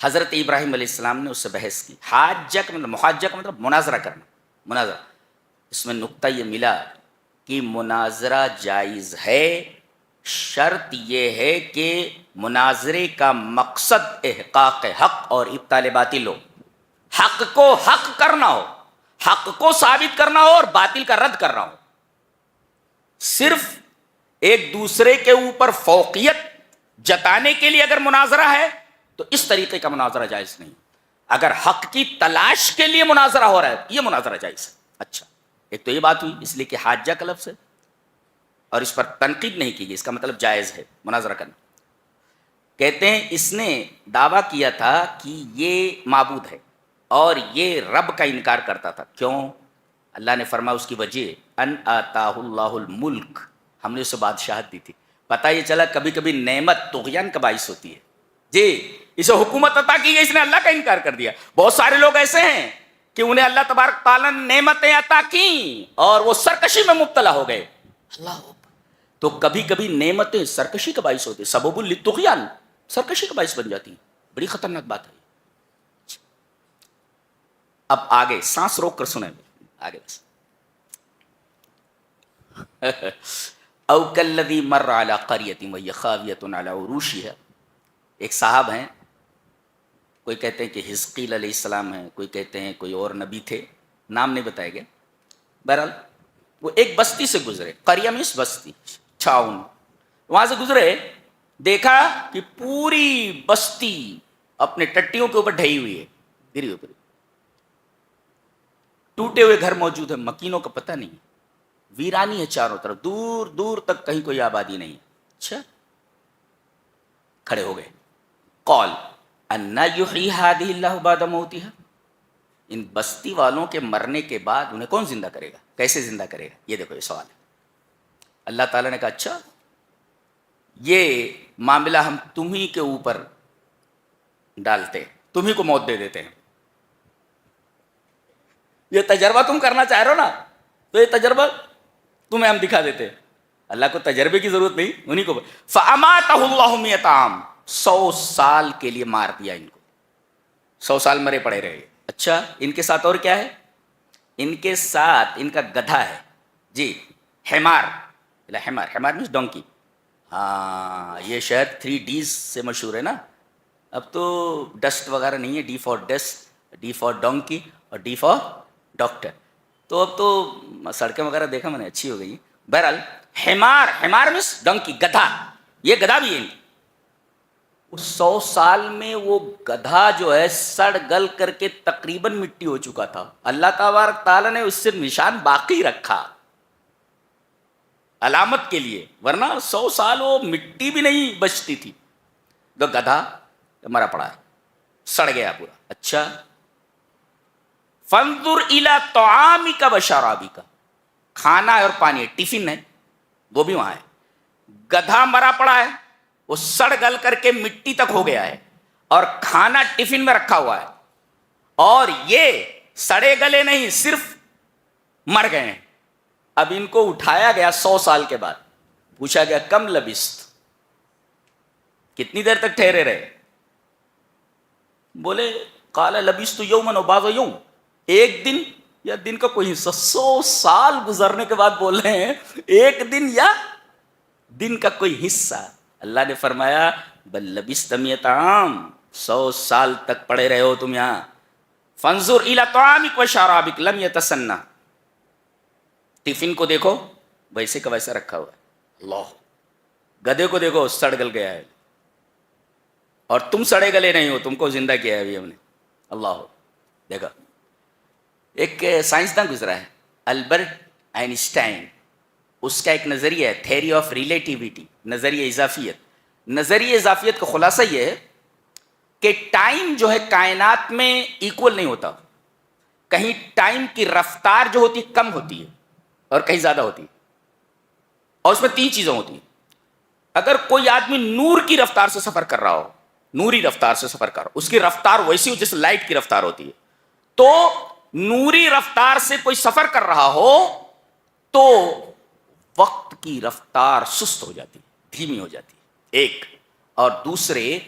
حضرت ابراہیم علیہ السلام نے اس سے بحث کی۔ حاجہ کا مطلب، محاجہ کا مطلب مناظرہ کرنا، مناظرہ۔ اس میں نقطہ یہ ملا کہ مناظرہ جائز ہے، شرط یہ ہے کہ مناظرے کا مقصد احقاق حق اور ابطال باطل ہو، حق کو حق کرنا ہو، حق کو ثابت کرنا ہو اور باطل کا رد کرنا ہو۔ صرف ایک دوسرے کے اوپر فوقیت جتانے کے لیے اگر مناظرہ ہے تو اس طریقے کا مناظرہ جائز نہیں. اگر حق کی تلاش کے لیے مناظرہ ہو رہا ہے یہ مناظرہ جائز ہے. اچھا، ایک تو یہ بات ہوئی، اس لیے کہ حاجہ کا لفظ ہے اور اس پر تنقید نہیں کی گئی، اس کا مطلب جائز ہے مناظرہ کرنا. کہتے ہیں اس نے دعویٰ کیا تھا کہ یہ معبود ہے اور یہ رب کا انکار کرتا تھا. کیوں؟ اللہ نے فرمایا اس کی وجہ ان آتاہ اللہ الملک، ہم نے اسے بادشاہت دی تھی. پتہ یہ چلا کبھی کبھی نعمت طغیان کا باعث ہوتی ہے. جی، اسے حکومت عطا کی گئی، اس نے اللہ کا انکار کر دیا. بہت سارے لوگ ایسے ہیں کہ انہیں اللہ تبارک تعالیٰ نے نعمتیں عطا کی اور وہ سرکشی میں مبتلا ہو گئے. اللہ، تو کبھی کبھی نعمتیں سرکشی کا باعث ہوتی ہیں، سبب للطغیان، سرکشی کا باعث بن جاتی ہیں. بڑی خطرناک بات ہے. اب آگے سانس روک کر سنیں آگے بس. او کالذی مر علی قریۃ وہی خاویۃ علی عروشہا. ایک صاحب ہیں، کوئی کہتے ہیں کہ حزقیل علیہ السلام ہیں، کوئی کہتے ہیں کوئی اور نبی تھے، نام نہیں بتایا گیا. بہرحال وہ ایک بستی سے گزرے، قریہ میں اس بستی چھاؤن، وہاں سے گزرے، دیکھا کہ پوری بستی اپنے ٹٹیوں کے اوپر ڈھئی ہوئی ہے، گری ہوئی، ٹوٹے ہوئے گھر موجود ہیں، مکینوں کا پتہ نہیں، ویرانی ہے چاروں طرف، دور دور تک کہیں کوئی آبادی نہیں ہے. اچھا، کھڑے ہو گئے. قال انا یحیی ہذہ اللہ بعد موتہا. ان بستی والوں کے مرنے کے بعد انہیں کون زندہ کرے گا، کیسے زندہ کرے گا؟ یہ دیکھو یہ سوال ہے. اللہ تعالیٰ نے کہا اچھا یہ معاملہ ہم تمہیں کے اوپر ڈالتے، تمہیں کو موت دے دیتے ہیں. یہ تجربہ تم کرنا چاہ رہے ہو نا، تو یہ تجربہ تمہیں ہم دکھا دیتے ہیں. اللہ کو تجربے کی ضرورت نہیں، انہیں کو. فاماتہ اللہ 100 عام، 100 سال کے لیے مار دیا ان کو، 100 سال مرے پڑے رہے. اچھا، ان کے ساتھ اور کیا ہے؟ ان کے ساتھ ان کا گدھا ہے، جی، حمار. حمار، حمار مینس ڈونکی. ہاں، یہ شاید 3 Ds سے مشہور ہے نا. اب تو ڈسٹ وغیرہ نہیں ہے، D for dust, D for donkey اور ڈی فار ڈاکٹر. تو اب تو سڑکیں وغیرہ دیکھا میں نے، اچھی ہو گئی. بہرحال حمار، حمار مینس ڈونکی، گدھا. یہ گدھا بھی ہے. 100 سال میں وہ گدھا جو ہے سڑ گل کر کے تقریباً مٹی ہو چکا تھا. اللہ تبارک تعالیٰ نے اس سے نشان باقی رکھا علامت کے لیے، ورنہ 100 سال وہ مٹی بھی نہیں بچتی تھی. تو گدھا مرا پڑا ہے، سڑ گیا پورا. اچھا، فانظر الی طعامک و شرابک، کھانا اور پانی، ٹفن ہے وہ بھی وہاں ہے. گدھا مرا پڑا ہے، وہ سڑ گل کر کے مٹی تک ہو گیا ہے، اور کھانا ٹفن میں رکھا ہوا ہے. اور یہ سڑے گلے نہیں، صرف مر گئے ہیں. اب ان کو اٹھایا گیا 100 سال کے بعد، پوچھا گیا کم لبست، کتنی دیر تک ٹھہرے رہے؟ بولے قال لبست یوما و بعض یوم، ایک دن یا دن کا کوئی حصہ. 100 سال گزرنے کے بعد بول رہے ہیں ایک دن یا دن کا کوئی حصہ. اللہ نے فرمایا بل لبست 100 عام، 100 سال تک پڑے رہے ہو تم یہاں. فانظر الی طعامک و شرابک لم یتسنہ، ٹفن کو دیکھو ویسے کا ویسا رکھا ہوا ہے. اللہ، گدھے کو دیکھو سڑ گل گیا ہے، اور تم سڑے گلے نہیں ہو، تم کو زندہ کیا ہے ابھی ہم نے. اللہ دیکھا. ایک سائنسداں گزرا ہے البرٹ آئنسٹائن، اس کا ایک نظریہ ہے تھیوری آف ریلیٹیوٹی، نظریہ اضافیت. نظریہ اضافیت کا خلاصہ یہ ہے کہ ٹائم جو ہے کائنات میں ایکول نہیں ہوتا. کہیں ٹائم کی رفتار جو ہوتی ہے کم ہوتی ہے اور کہیں زیادہ ہوتی ہے. اور اس میں 3 چیزیں ہوتی ہیں. اگر کوئی آدمی نور کی رفتار سے سفر کر رہا ہو، نوری رفتار سے سفر کر رہا ہو، اس کی رفتار ویسی ہو جیسے لائٹ کی رفتار ہوتی ہے، تو نوری رفتار سے کوئی سفر کر رہا ہو تو وقت کی رفتار سست ہو جاتی ہے، دھیمی ہو جاتی ہے. ایک. اور دوسرے،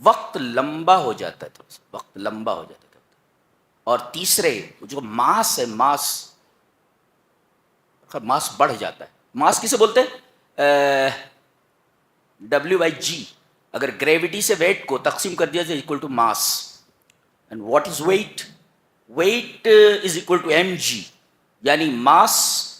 وقت لمبا ہو جاتا ہے، وقت لمبا ہو جاتا ہے. اور تیسرے جو ماس ہے، ماس بڑھ جاتا ہے. ماس کسے بولتے ہیں؟ W/G. اگر گریوٹی سے ویٹ کو تقسیم کر دیا جائے equal to mass. And what is weight? Weight is equal to mg. یعنی ماس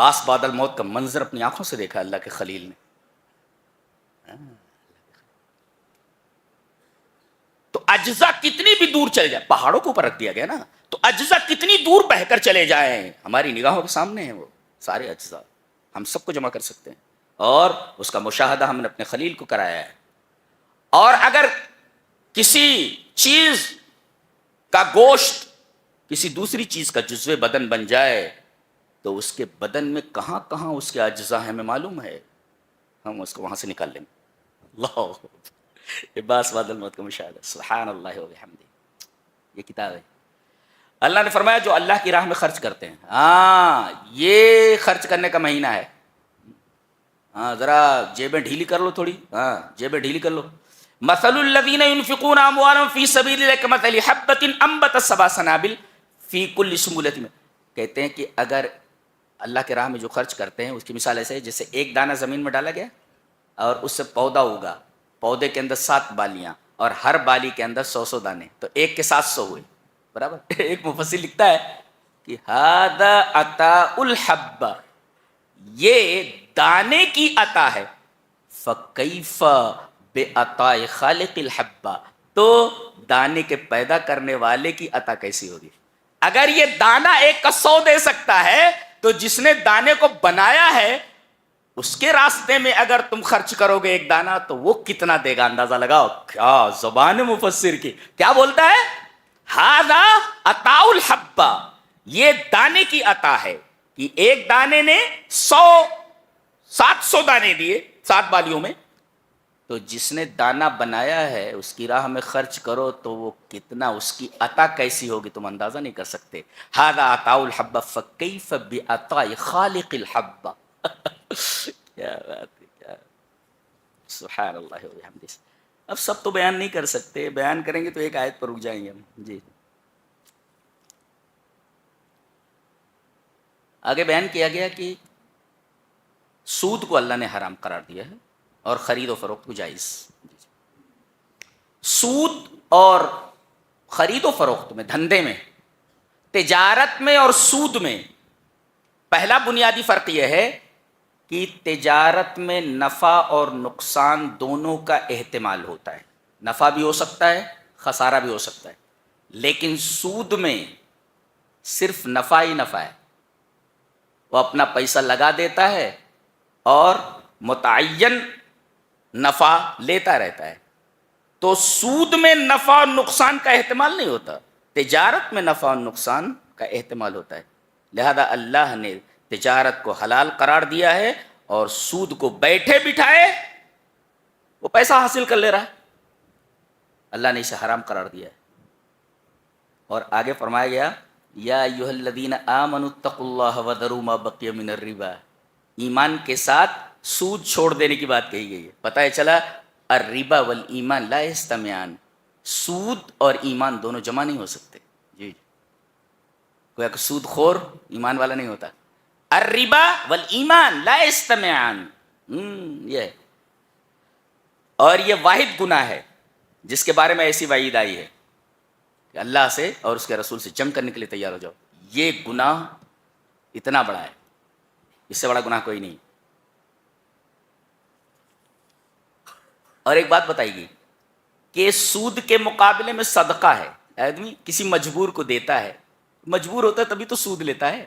عباس بعد الموت کا منظر اپنی آنکھوں سے دیکھا اللہ کے خلیل نے. تو اجزا کتنی بھی دور چلے جائیں، پہاڑوں کے اوپر رکھ دیا گیا نا، تو اجزا کتنی دور بہ کر چلے جائیں ہماری نگاہوں کے سامنے ہیں وہ سارے اجزا، ہم سب کو جمع کر سکتے ہیں. اور اس کا مشاہدہ ہم نے اپنے خلیل کو کرایا ہے. اور اگر کسی چیز کا گوشت کسی دوسری چیز کا جزو بدن بن جائے تو اس کے بدن میں کہاں کہاں اس کے اجزاء ہیں ہمیں معلوم ہے، ہم اس کو وہاں سے نکال لیں گے. اللہ عباس بعد الموت کا مشاہدہ، سبحان اللہ و بحمدہ. یہ کتاب ہے. اللہ نے فرمایا جو اللہ کی راہ میں خرچ کرتے ہیں، ہاں یہ خرچ کرنے کا مہینہ ہے. ہاں ذرا جیبیں ڈھیلی کر لو تھوڑی، ہاں جیبیں ڈھیلی کر لو. مثل الذین ينفقون اموالهم فی سبیل اللہ کمثل حبۃ انبتت سبع سنابل فی کل سنبلۃ میں. کہتے ہیں کہ اگر اللہ کے راہ میں جو خرچ کرتے ہیں اس کی مثال ایسے ہے جیسے ایک دانہ زمین میں ڈالا گیا اور اس سے پودا ہوگا، پودے کے اندر 7 بالیاں اور ہر بالی کے اندر 100 دانے، تو ایک کے 700 ہوئے برابر. ایک مفسر لکھتا ہے کہ ھذا عطاء الحب، یہ دانے کی عطا ہے. فکیف بعطاء خالق الحب، تو دانے کے پیدا کرنے والے کی عطا کیسی ہوگی؟ اگر یہ دانہ ایک کا 100 دے سکتا ہے تو جس نے دانے کو بنایا ہے اس کے راستے میں اگر تم خرچ کرو گے ایک دانہ تو وہ کتنا دے گا، اندازہ لگاؤ. کیا زبان مفسر کی، کیا بولتا ہے؟ ھذا عطاء الحب، یہ دانے کی عطا ہے کہ ایک دانے نے 700 دانے دیے 7 بالیوں میں، تو جس نے دانہ بنایا ہے اس کی راہ میں خرچ کرو تو وہ کتنا، اس کی عطا کیسی ہوگی تم اندازہ نہیں کر سکتے. ھذا عطاء الحب فکیف بعطاء خالق الحب. کیا بات ہے، کیا سبحان اللہ و بحمدہ. اب سب تو بیان نہیں کر سکتے، بیان کریں گے تو ایک آیت پر رک جائیں گے ہم. جی آگے بیان کیا گیا کہ سود کو اللہ نے حرام قرار دیا ہے اور خرید و فروخت کو جائز. سود اور خرید و فروخت میں، دھندے میں، تجارت میں اور سود میں پہلا بنیادی فرق یہ ہے کہ تجارت میں نفع اور نقصان دونوں کا احتمال ہوتا ہے. نفع بھی ہو سکتا ہے، خسارہ بھی ہو سکتا ہے. لیکن سود میں صرف نفع ہی نفع ہے. وہ اپنا پیسہ لگا دیتا ہے اور متعین نفع لیتا رہتا ہے. تو سود میں نفع اور نقصان کا احتمال نہیں ہوتا، تجارت میں نفع اور نقصان کا احتمال ہوتا ہے. لہذا اللہ نے تجارت کو حلال قرار دیا ہے اور سود کو بیٹھے بٹھائے وہ پیسہ حاصل کر لے رہا ہے، اللہ نے اسے حرام قرار دیا ہے. اور آگے فرمایا گیا یا ایھا الذین آمنوا اتقوا اللہ وذروا ما بقی من الربا. ایمان کے ساتھ سود چھوڑ دینے کی بات کہی گئی ہے. پتہ چلا الربا والایمان لا یجتمعان، سود اور ایمان دونوں جمع نہیں ہو سکتے. جی کوئی سود خور ایمان والا نہیں ہوتا. الربا والایمان لا یجتمعان، یہ ہے. اور یہ واحد گناہ ہے جس کے بارے میں ایسی وعید آئی ہے کہ اللہ سے اور اس کے رسول سے جنگ کرنے کے لیے تیار ہو جاؤ. یہ گناہ اتنا بڑا ہے، اس سے بڑا گناہ کوئی نہیں. اور ایک بات بتائی گئی کہ سود کے مقابلے میں صدقہ ہے. آدمی کسی مجبور کو دیتا ہے، مجبور ہوتا ہے تبھی تو سود لیتا ہے.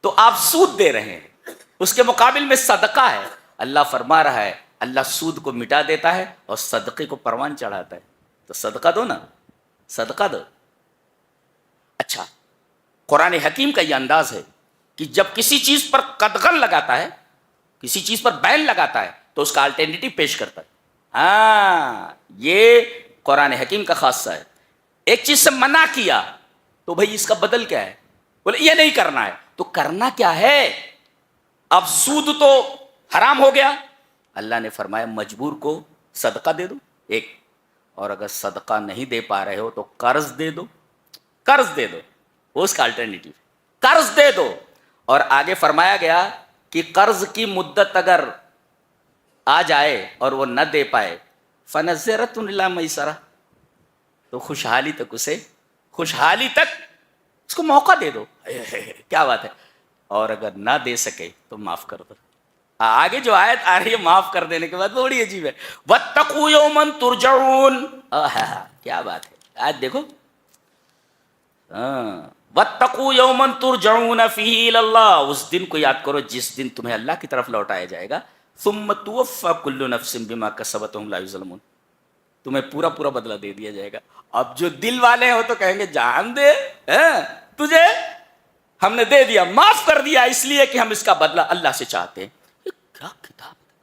تو آپ سود دے رہے ہیں، اس کے مقابل میں صدقہ ہے. اللہ فرما رہا ہے اللہ سود کو مٹا دیتا ہے اور صدقے کو پروان چڑھاتا ہے. تو صدقہ دو نا، صدقہ دو. اچھا، قرآن حکیم کا یہ انداز ہے کہ جب کسی چیز پر قدغن لگاتا ہے، کسی چیز پر بین لگاتا ہے تو اس کا الٹرنیٹو پیش کرتا ہے. ہاں یہ قرآن حکیم کا خاصہ ہے. ایک چیز سے منع کیا تو بھائی اس کا بدل کیا ہے؟ بولے یہ نہیں کرنا ہے. تو کرنا کیا ہے؟ اب سود تو حرام ہو گیا، اللہ نے فرمایا مجبور کو صدقہ دے دو ایک، اور اگر صدقہ نہیں دے پا رہے ہو تو قرض دے دو. قرض دے دو، وہ اس کا الٹرنیٹو، قرض دے دو. اور آگے فرمایا گیا کہ قرض کی مدت اگر آ جائے اور وہ نہ دے پائے فنظرۃ الی میسرہ، تو خوشحالی تک اسے، خوشحالی تک اس کو موقع دے دو. کیا بات ہے. اور اگر نہ دے سکے تو معاف کر دو. آگے جو آیت آ رہی ہے معاف کر دینے کے بعد بڑی عجیب ہے. وَاتَّقُوا يَوْمًا تُرْجَعُونَ. کیا بات ہے, آیت دیکھو. وَاتَّقُوا يَوْمًا تُرْجَعُونَ فِيهِ إِلَى اللَّهِ. اس دن کو یاد کرو جس دن تمہیں اللہ کی طرف لوٹایا جائے گا. ثُمَّ تُوَفَّى كُلُّ نَفْسٍ بِمَا كَسَبَتْ وَهُمْ لا يُظْلَمُونَ. تمہیں پورا پورا بدلہ دے دیا جائے گا. اب جو دل والے ہیں وہ تو کہیں گے جان دے تجھے ہم نے دے دیا, معاف کر دیا, اس لیے کہ ہم اس کا بدلہ اللہ سے چاہتے ہیں. یہ کیا کتاب ہے,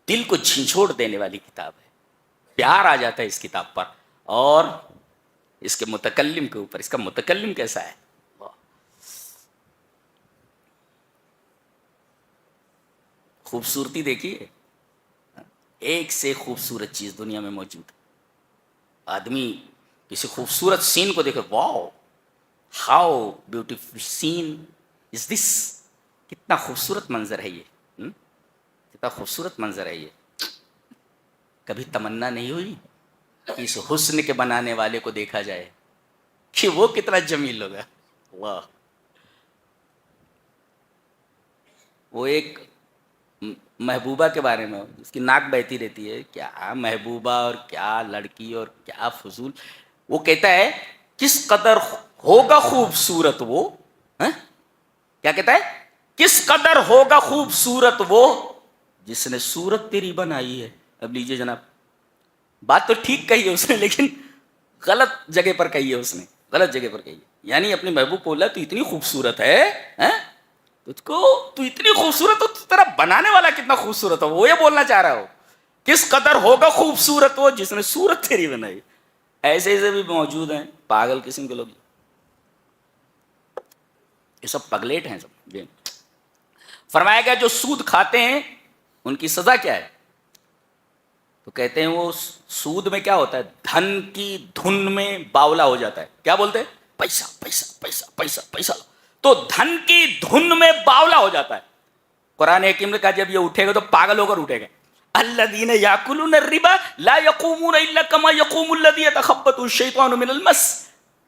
دل کو جھنجھوڑ دینے والی کتاب ہے. پیار آ جاتا ہے اس کتاب پر اور اس کے متکلم کے اوپر. اس کا متکلم کیسا ہے, خوبصورتی دیکھیے, ایک سے خوبصورت چیز دنیا میں موجود ہے. آدمی کسی خوبصورت سین کو دیکھے, واو ہاؤ بیوٹیفل سین از دس, کتنا خوبصورت منظر ہے یہ, کتنا خوبصورت منظر ہے یہ. کبھی تمنا نہیں ہوئی کہ اس حسن کے بنانے والے کو دیکھا جائے کہ وہ کتنا جمیل ہوگا. واہ, وہ ایک محبوبہ کے بارے میں, اس کی ناک بہتی رہتی ہے, کیا محبوبہ اور کیا لڑکی اور کیا فضول. وہ کہتا ہے کس قدر ہوگا خوبصورت وہ, کیا کہتا ہے, کس قدر ہوگا خوبصورت وہ جس نے صورت تیری بنائی ہے. اب لیجئے جناب, بات تو ٹھیک کہی ہے اس نے لیکن غلط جگہ پر کہی ہے اس نے, غلط جگہ پر کہی ہے. یعنی اپنی محبوب کو بولا تو اتنی خوبصورت ہے, تجھ کو تو اتنی خوبصورت ہو, تیرا بنانے والا کتنا خوبصورت ہو, وہ یہ بولنا چاہ رہا ہو. کس قدر ہوگا خوبصورت وہ جس نے صورت تیری بنائی. ایسے ایسے بھی موجود ہیں پاگل قسم کے لوگ, یہ سب پگلیٹ ہیں سب. فرمایا گیا جو سود کھاتے ہیں ان کی سزا کیا ہے, تو کہتے ہیں وہ سود میں کیا ہوتا ہے, دھن کی دھن میں باولا ہو جاتا ہے. کیا بولتے ہیں, پیسہ پیسہ پیسہ پیسہ پیسہ, تو دھن کی دھن میں باولا ہو جاتا ہے. قرآن حکیم نے کہا جب یہ اٹھے گا تو پاگل ہو کر اٹھے گا. الذین یاکلون الربا لا یقومون الا کما یقوم الذی یتخبطہ الشیطان من المس.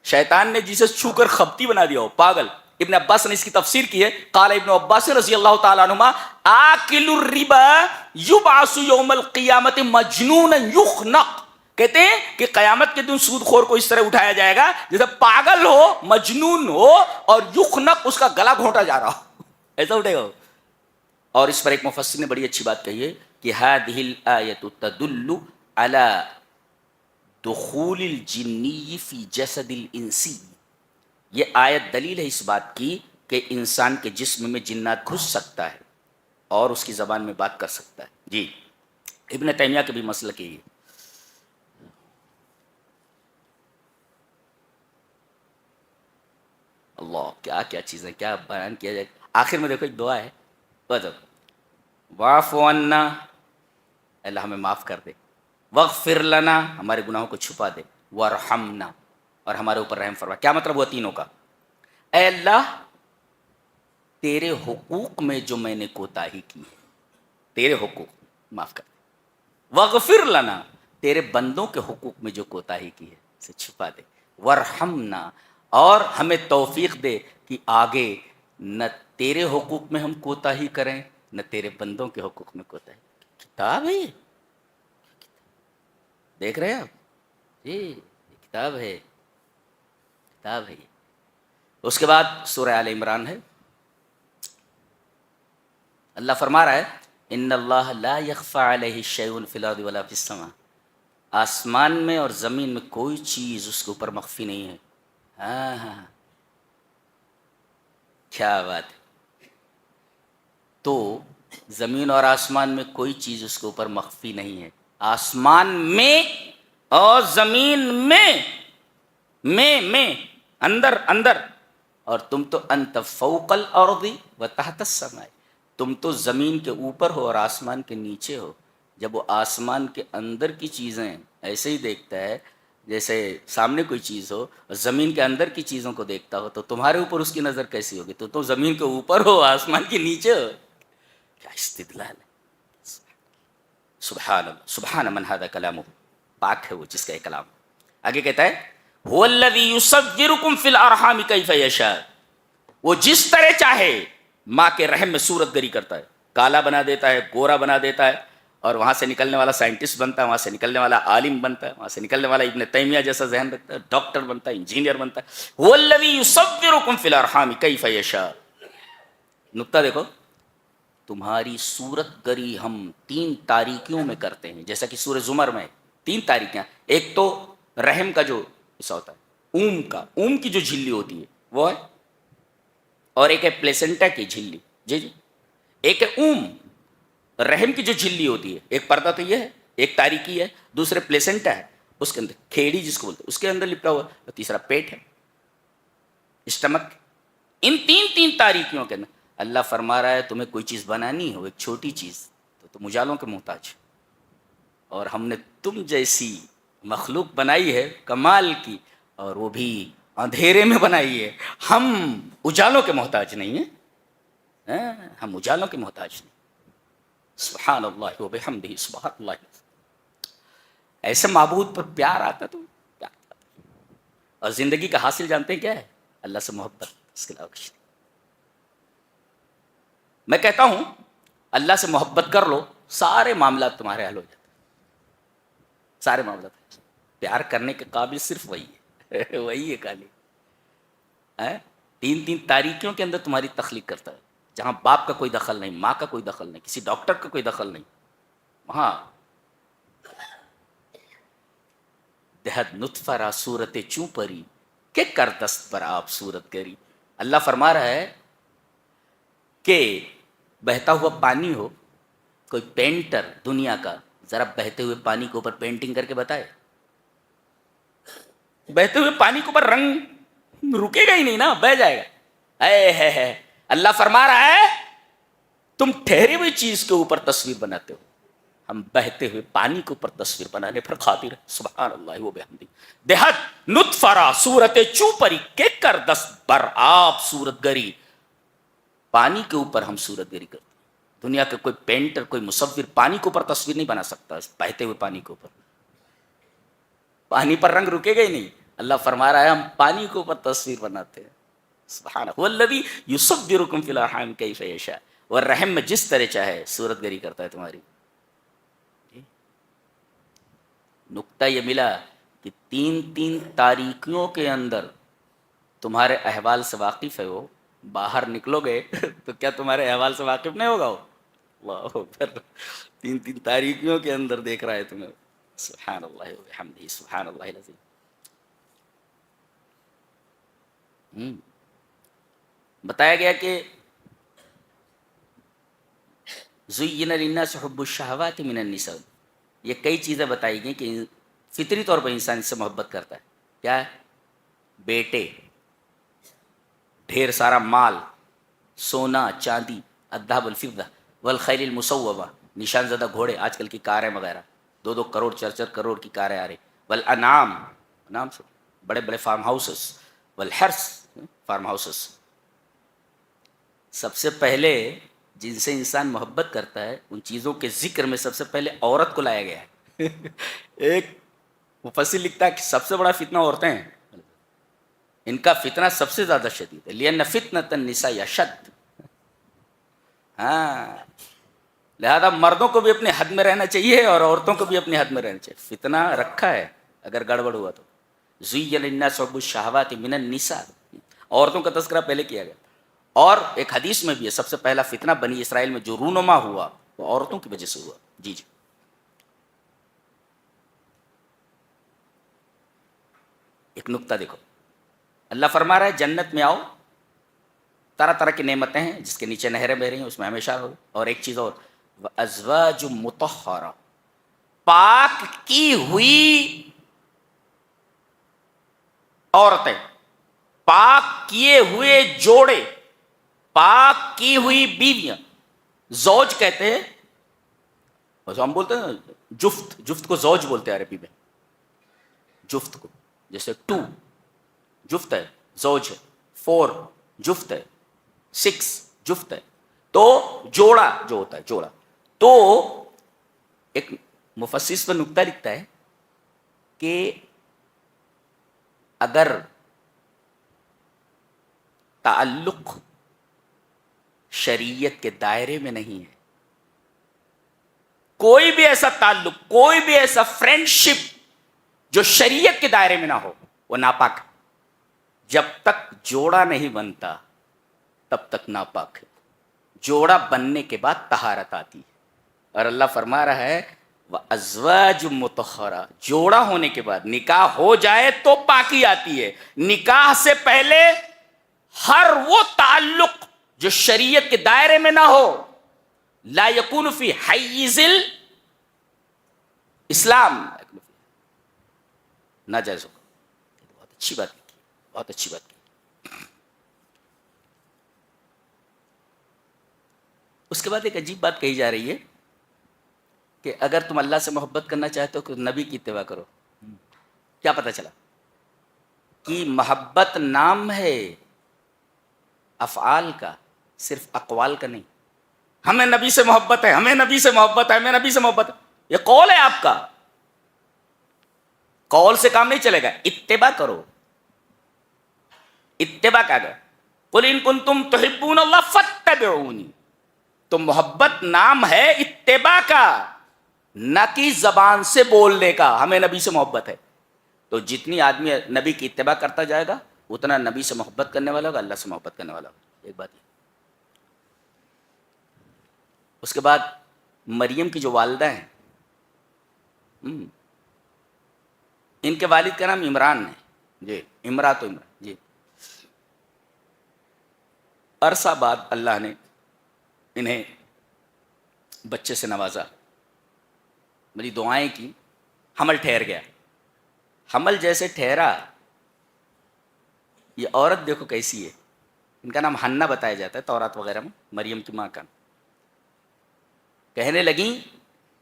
شیطان نے جسے چھو کر خبتی بنا دیا ہو, پاگل. ابن عباس نے اس کی تفسیر کی ہے, قال ابن عباس رضی اللہ تعالیٰ عنہما آکل الربا یبعث یوم القیامت مجنونا یخنق. کہتے ہیں کہ قیامت کے دن سود خور کو اس طرح اٹھایا جائے گا جیسے پاگل ہو, مجنون ہو, اور یخنق اس کا گلا گھونٹا جا رہا ہو, ایسا اٹھے گا. اور اس پر ایک مفسر نے بڑی اچھی بات کہی ہے کہ هذه الآیۃ تدل علی دخول الجنی فی جسد الانسی. یہ آیت دلیل ہے اس بات کی کہ انسان کے جسم میں جنات گھس سکتا ہے اور اس کی زبان میں بات کر سکتا ہے. جی, ابن تیمیہ کے بھی مسئلہ کی ہے. اللہ کیا کیا چیزیں کیا بیان کیا جائے. آخر میں دیکھو ایک دعا ہے, واعف عنا, اللہ ہمیں معاف کر دے, واغفر لنا, ہمارے گناہوں کو چھپا دے, وارحمنا, اور ہمارے اوپر رحم فرما. کیا مطلب ہوا تینوں کا, اے اللہ تیرے حقوق میں جو میں نے کوتاہی کی ہے, تیرے حقوق معاف کر دے. واغفر لنا, تیرے بندوں کے حقوق میں جو کوتاہی کی ہے اسے چھپا دے. وارحمنا, اور ہمیں توفیق دے کہ آگے نہ تیرے حقوق میں ہم کوتاہی کریں نہ تیرے بندوں کے حقوق میں کوتاہی. کتاب ہے یہ, دیکھ رہے ہیں آپ, جی کتاب ہے, کتاب ہے یہ. اس کے بعد سورہ آل عمران ہے. اللہ فرما رہا ہے ان اللہ لا یخفی علیہ شیء فی الارض ولا فی السماء. آسمان میں اور زمین میں کوئی چیز اس کے اوپر مخفی نہیں ہے. ہاں کیا بات ہے. تو زمین اور آسمان میں کوئی چیز اس کے اوپر مخفی نہیں ہے. آسمان میں اور زمین میں اندر اندر, اور تم تو انت فوق الارض و تحت السماء, تم تو زمین کے اوپر ہو اور آسمان کے نیچے ہو. جب وہ آسمان کے اندر کی چیزیں ایسے ہی دیکھتا ہے جیسے سامنے کوئی چیز ہو, اور زمین کے اندر کی چیزوں کو دیکھتا ہو, تو تمہارے اوپر اس کی نظر کیسی ہوگی. تو زمین کے اوپر ہو آسمان کے نیچے ہو. کیا استدلال ہے. سبحان اللہ, سبحان من ھذا کلامہ, پاک ہے وہ جس کا یہ کلام. آگے کہتا ہے هو الذی یصورکم فی الارحام کیف یشاء. وہ جس طرح چاہے ماں کے رحم میں صورت گری کرتا ہے، کالا بنا دیتا ہے، گورا بنا دیتا ہے، اور وہاں سے نکلنے والا سائنٹسٹ بنتا ہے، وہاں سے نکلنے والا عالم بنتا ہے، وہاں سے نکلنے والا ابن تیمیہ جیسا ذہن رکھتا ہے، ڈاکٹر بنتا ہے، انجینئر بنتا ہے۔ وَالَّذِي يُصَوِّرُكُمْ فِي الْأَرْحَامِ كَيْفَ يَشَاءُ۔ نقطہ دیکھو، تمہاری صورت گری ہم 3 تاریکیوں میں کرتے ہیں، جیسا کہ سورہ زمر میں 3 تاریکیاں، ایک تو رحم کا جو حصہ ہوتا ہے، اون کی جو جھلی ہوتی ہے وہ ہے، اور ایک ہے پلیسنٹا کی جھلی، جی ایک ہے اوم، رحم کی جو جھلی ہوتی ہے، ایک پردہ تو یہ ہے، ایک تاریکی ہے، دوسرے پلیسنٹا ہے، اس کے اندر کھیڑی جس کو بولتے ہیں اس کے اندر لپٹا ہوا، اور تیسرا پیٹ ہے، اسٹمک۔ ان 3 تاریکیوں کے اندر اللہ فرما رہا ہے تمہیں کوئی چیز بنانی ہو، ایک چھوٹی چیز، تو تم اجالوں کے محتاج، اور ہم نے تم جیسی مخلوق بنائی ہے کمال کی، اور وہ بھی اندھیرے میں بنائی ہے، ہم اجالوں کے محتاج نہیں ہیں، ہم اجالوں کے محتاج نہیں۔ سبحان اللہ و بحمدہ، سبحان اللہ۔ ایسے معبود پر پیار آتا تو پیار آتا، اور زندگی کا حاصل جانتے ہیں کیا ہے؟ اللہ سے محبت، اس کے علاوہ کچھ نہیں۔ میں کہتا ہوں اللہ سے محبت کر لو، سارے معاملات تمہارے حل ہو جاتے ہیں، سارے معاملات۔ پیار کرنے کے قابل صرف وہی ہے وہی ہے کالی، 3 تاریکیوں کے اندر تمہاری تخلیق کرتا ہے، جہاں باپ کا کوئی دخل نہیں، ماں کا کوئی دخل نہیں، کسی ڈاکٹر کا کوئی دخل نہیں، وہاں دہد نطفہ را صورت چوں پری کہ کر دست پر آپ صورت کری۔ اللہ فرما رہا ہے کہ بہتا ہوا پانی ہو، کوئی پینٹر دنیا کا ذرا بہتے ہوئے پانی کے اوپر پینٹنگ کر کے بتائے، بہتے ہوئے پانی کے اوپر رنگ رکے گا ہی نہیں نا، بہہ جائے گا۔ ہے اللہ فرما رہا ہے تم ٹھہری ہوئی چیز کے اوپر تصویر بناتے ہو، ہم بہتے ہوئے پانی کے اوپر تصویر بنانے پر قادر ہے۔ سبحان اللہ و بحمدہ۔ دہت نطفہ را صورت چوں پری کہ کر دست بر آپ صورت گری، پانی کے اوپر ہم صورت گری کرتے ہیں۔ دنیا کا کوئی پینٹر، کوئی مصور پانی کے اوپر تصویر نہیں بنا سکتا، بہتے ہوئے پانی کے اوپر، پانی پر رنگ رکے گا ہی نہیں۔ اللہ فرما رہا ہے ہم پانی کے اوپر تصویر بناتے ہیں۔ سبحان اللہ، والذی یصورکم فی الارحام کیف یشاء، اور رحم میں جس طرح چاہے صورت گری کرتا ہے تمہاری۔ نقطہ یہ ملا کہ 3 تاریکیوں کے اندر تمہارے احوال سے واقف ہے وہ، باہر نکلو گے تو کیا تمہارے احوال سے واقف نہیں ہوگا وہ؟ اللہ اکبر، 3 تاریکیوں کے اندر دیکھ رہا ہے تمہیں۔ سبحان اللہ و بحمدہ، سبحان اللہ العظیم۔ بتایا گیا کہ زین للناس حب الشہوات من النساء، یہ کئی چیزیں بتائی گئی کہ فطری طور پر انسان اس سے محبت کرتا ہے۔ کیا ہے؟ بیٹے، ڈھیر سارا مال، سونا چاندی، الذهب والفضہ والخیل المصومہ، نشان زدہ گھوڑے، آج کل کی کاریں وغیرہ، 2 کروڑ 4 کروڑ کی کاریں آ رہی، والانعام، نام سے بڑے بڑے فارم ہاؤسز، والحرث، فارم ہاؤسز۔ سب سے پہلے جن سے انسان محبت کرتا ہے ان چیزوں کے ذکر میں سب سے پہلے عورت کو لایا گیا ہے۔ ایک مفسر لکھتا ہے کہ سب سے بڑا فتنہ عورتیں ہیں، ان کا فتنہ سب سے زیادہ شدید ہے، لأن فتنة النساء اشد۔ لہذا مردوں کو بھی اپنے حد میں رہنا چاہیے اور عورتوں کو بھی اپنے حد میں رہنا چاہیے، فتنہ رکھا ہے اگر گڑبڑ ہوا تو۔ زین للناس حب الشہوات من النساء، عورتوں کا تذکرہ پہلے کیا گیا، اور ایک حدیث میں بھی ہے سب سے پہلا فتنہ بنی اسرائیل میں جو رونما ہوا وہ عورتوں کی وجہ سے ہوا۔ جی ایک نقطہ دیکھو، اللہ فرما رہا ہے جنت میں آؤ، طرح طرح کی نعمتیں ہیں جس کے نیچے نہریں بہ رہی ہیں، اس میں ہمیشہ رہو، اور ایک چیز اور، ازواج مطہرہ، پاک کی ہوئی عورتیں، پاک کیے ہوئے جوڑے، پاک کی ہوئی بیویاں، زوج کہتے ہیں، ہم بولتے ہیں جفت کو زوج بولتے ہیں عربی میں، جفت کو، جیسے 2 جفت ہے، زوج ہے، 4 جفت ہے، 6 جفت ہے، تو جوڑا جو ہوتا ہے جوڑا۔ تو ایک مفسر پر نکتہ لکھتا ہے کہ اگر تعلق شریعت کے دائرے میں نہیں ہے. کوئی بھی ایسا تعلق، کوئی بھی ایسا فرینڈشپ جو شریعت کے دائرے میں نہ ہو وہ ناپاک ہے. جب تک جوڑا نہیں بنتا تب تک ناپاک ہے. جوڑا بننے کے بعد طہارت آتی ہے. اور اللہ فرما رہا ہے وَأَزْوَاجٌ مُطَهَّرَةٌ، جوڑا ہونے کے بعد نکاح ہو جائے تو پاکی آتی ہے. نکاح سے پہلے ہر وہ تعلق جو شریعت کے دائرے میں نہ ہو، لا یکون فی حیز الاسلام، ناجائز ہوگا. بہت اچھی بات کی، بہت اچھی بات کی. اس کے بعد ایک عجیب بات کہی جا رہی ہے کہ اگر تم اللہ سے محبت کرنا چاہتے ہو تو نبی کی اتباع کرو. کیا پتہ چلا کہ محبت نام ہے افعال کا، صرف اقوال کا نہیں. ہمیں نبی سے محبت ہے، ہمیں نبی سے محبت ہے، ہمیں نبی سے محبت ہے، یہ قول ہے آپ کا. قول سے کام نہیں چلے گا، اتباع کرو. اتباع کیا گا؟ قل ان کنتم تحبون اللہ فاتبعونی. تو محبت نام ہے اتباع کا، نہ کہ زبان سے بولنے کا ہمیں نبی سے محبت ہے. تو جتنی آدمی نبی کی اتباع کرتا جائے گا اتنا نبی سے محبت کرنے والا ہوگا، اللہ سے محبت کرنے والا ہوگا. ایک بات یہ. اس کے بعد مریم کی جو والدہ ہیں، ان کے والد کا نام عمران ہے. جی امرات و عمران. جی عرصہ بعد اللہ نے انہیں بچے سے نوازا، میری دعائیں کی، حمل ٹھہر گیا. حمل جیسے ٹھہرا، یہ عورت دیکھو کیسی ہے. ان کا نام حنہ بتایا جاتا ہے تورات وغیرہ میں، مریم کی ماں کا. کہنے لگیں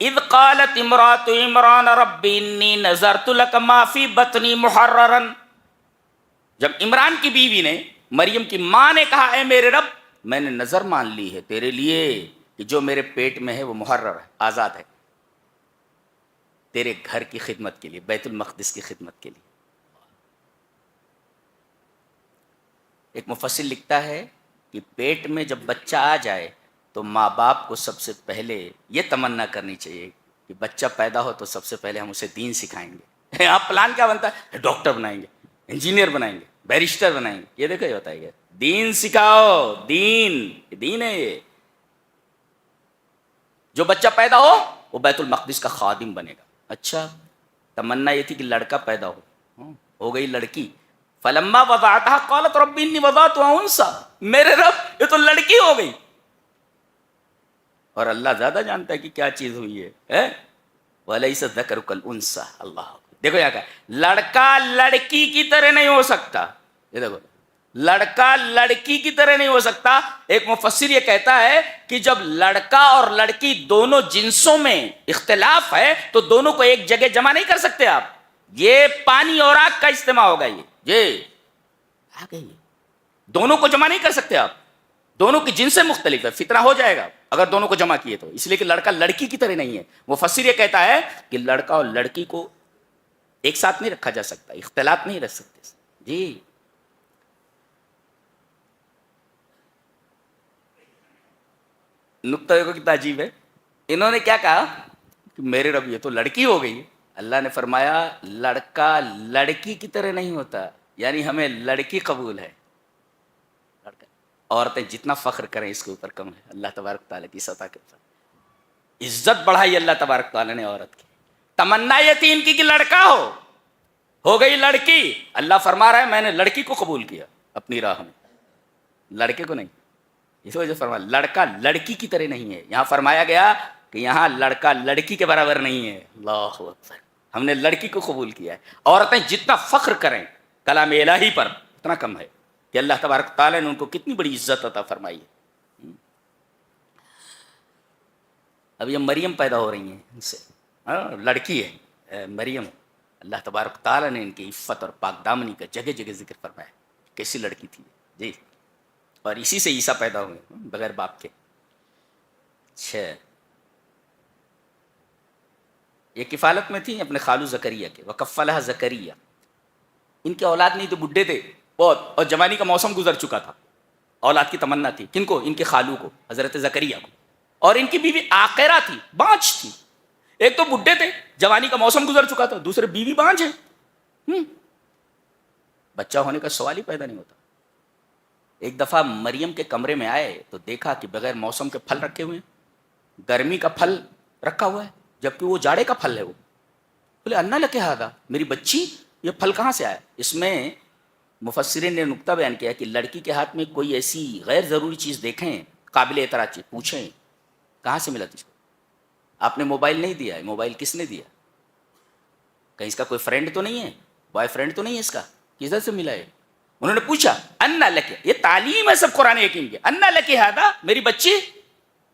اذ قالت امرات عمران رب انی نذرت لک ما فی بطنی محررا. جب عمران کی بیوی نے، مریم کی ماں نے کہا اے میرے رب میں نے نظر مان لی ہے تیرے لیے کہ جو میرے پیٹ میں ہے وہ محرر ہے، آزاد ہے، تیرے گھر کی خدمت کے لیے، بیت المقدس کی خدمت کے لیے. ایک مفسر لکھتا ہے کہ پیٹ میں جب بچہ آ جائے تو ماں باپ کو سب سے پہلے یہ تمنا کرنی چاہیے کہ بچہ پیدا ہو تو سب سے پہلے ہم اسے دین سکھائیں گے. آپ پلان کیا بنتا ہے؟ ڈاکٹر بنائیں گے، انجینئر بنائیں گے، بیرسٹر بنائیں گے. یہ دیکھو یہ بتائیے گا دین سکھاؤ. دین ہے یہ. جو بچہ پیدا ہو وہ بیت المقدس کا خادم بنے گا. اچھا تمنا یہ تھی کہ لڑکا پیدا ہو گئی لڑکی. فلما وضعتها قالت رب انی وضعتها انثى. میرے رب یہ تو لڑکی ہو گئی. اور اللہ زیادہ جانتا ہے کہ کیا چیز ہوئی ہے. وَلَيْسَ الذَّكَرُ كَالْأُنثَىٰ. اللہ دیکھو یہاں کا لڑکا لڑکی کی طرح نہیں ہو سکتا. یہ دیکھو لڑکا لڑکی کی طرح نہیں ہو سکتا. ایک مفسر یہ کہتا ہے کہ جب لڑکا اور لڑکی دونوں جنسوں میں اختلاف ہے تو دونوں کو ایک جگہ جمع نہیں کر سکتے آپ. یہ پانی اور آگ کا اجتماع ہوگا. یہ آ گئی، دونوں کو جمع نہیں کر سکتے آپ. دونوں کی جنسیں مختلف ہے، فتنہ ہو جائے گا اگر دونوں کو جمع کیے تو. اس لیے کہ لڑکا لڑکی کی طرح نہیں ہے. مفسر یہ کہتا ہے کہ لڑکا اور لڑکی کو ایک ساتھ نہیں رکھا جا سکتا، اختلاط نہیں رکھ سکتے. جی نقطہ دیکھو کتنا عجیب ہے. انہوں نے کیا کہا کہ میرے رب یہ تو لڑکی ہو گئی. اللہ نے فرمایا لڑکا لڑکی کی طرح نہیں ہوتا، یعنی ہمیں لڑکی قبول ہے. عورتیں جتنا فخر کریں اس کے اوپر کم ہے. اللہ تبارک تعالیٰ کی سطح کے اوپر عزت بڑھائی اللہ تبارک تعالیٰ نے عورت کی. تمنا یہ تھی ان کی کہ لڑکا ہو گئی لڑکی. اللہ فرما رہا ہے میں نے لڑکی کو قبول کیا اپنی راہ میں، لڑکے کو نہیں. اس وجہ سے فرمایا لڑکا لڑکی کی طرح نہیں ہے. یہاں فرمایا گیا کہ یہاں لڑکا لڑکی کے برابر نہیں ہے. اللہ اکبر. ہم نے لڑکی کو قبول کیا ہے. عورتیں جتنا فخر کریں کلام الہی پر اتنا کم ہے کہ اللہ تبارک تعالیٰ نے ان کو کتنی بڑی عزت عطا فرمائی ہے. اب یہ مریم پیدا ہو رہی ہیں ان سے، لڑکی ہے مریم. اللہ تبارک تعالیٰ نے ان کی عفت اور پاک دامنی کا جگہ جگہ ذکر فرمایا. کیسی لڑکی تھی جی. اور اسی سے عیسیٰ پیدا ہوئے بغیر باپ کے. اچھا یہ کفالت میں تھی اپنے خالو زکریا کے. وکفلها زکریا. ان کے اولاد نہیں تو بڈھے تھے بہت، اور جوانی کا موسم گزر چکا تھا. اولاد کی تمنا تھی. کن کو؟ ان کے خالو کو, حضرت زکریا کو. اور ان کی بیوی عاقرہ تھی, بانجھ تھی. ایک تو بڈھے تھے, جوانی کا موسم گزر چکا تھا, دوسرے بیوی بانجھ ہے. بچہ ہونے کا سوال ہی پیدا نہیں ہوتا. ایک دفعہ مریم کے کمرے میں آئے تو دیکھا کہ بغیر موسم کے پھل رکھے ہوئے ہیں, گرمی کا پھل رکھا ہوا ہے جبکہ وہ جاڑے کا پھل ہے. وہ بولے انا لکے ہاذا, میری بچی یہ پھل کہاں سے آیا؟ اس میں مفسرین نے نقطہ بیان کیا کہ لڑکی کے ہاتھ میں کوئی ایسی غیر ضروری چیز دیکھیں, قابل اعتراض چیز, پوچھیں کہاں سے ملا تجھ کو؟ آپ نے موبائل نہیں دیا ہے, موبائل کس نے دیا؟ کہیں اس کا کوئی فرینڈ تو نہیں ہے, بوائے فرینڈ تو نہیں ہے اس کا, کدھر سے ملا ہے؟ انہوں نے پوچھا انا لکے, یہ تعلیم ہے سب قرآن حکیم کی, انا لکے ہاذا, میری بچی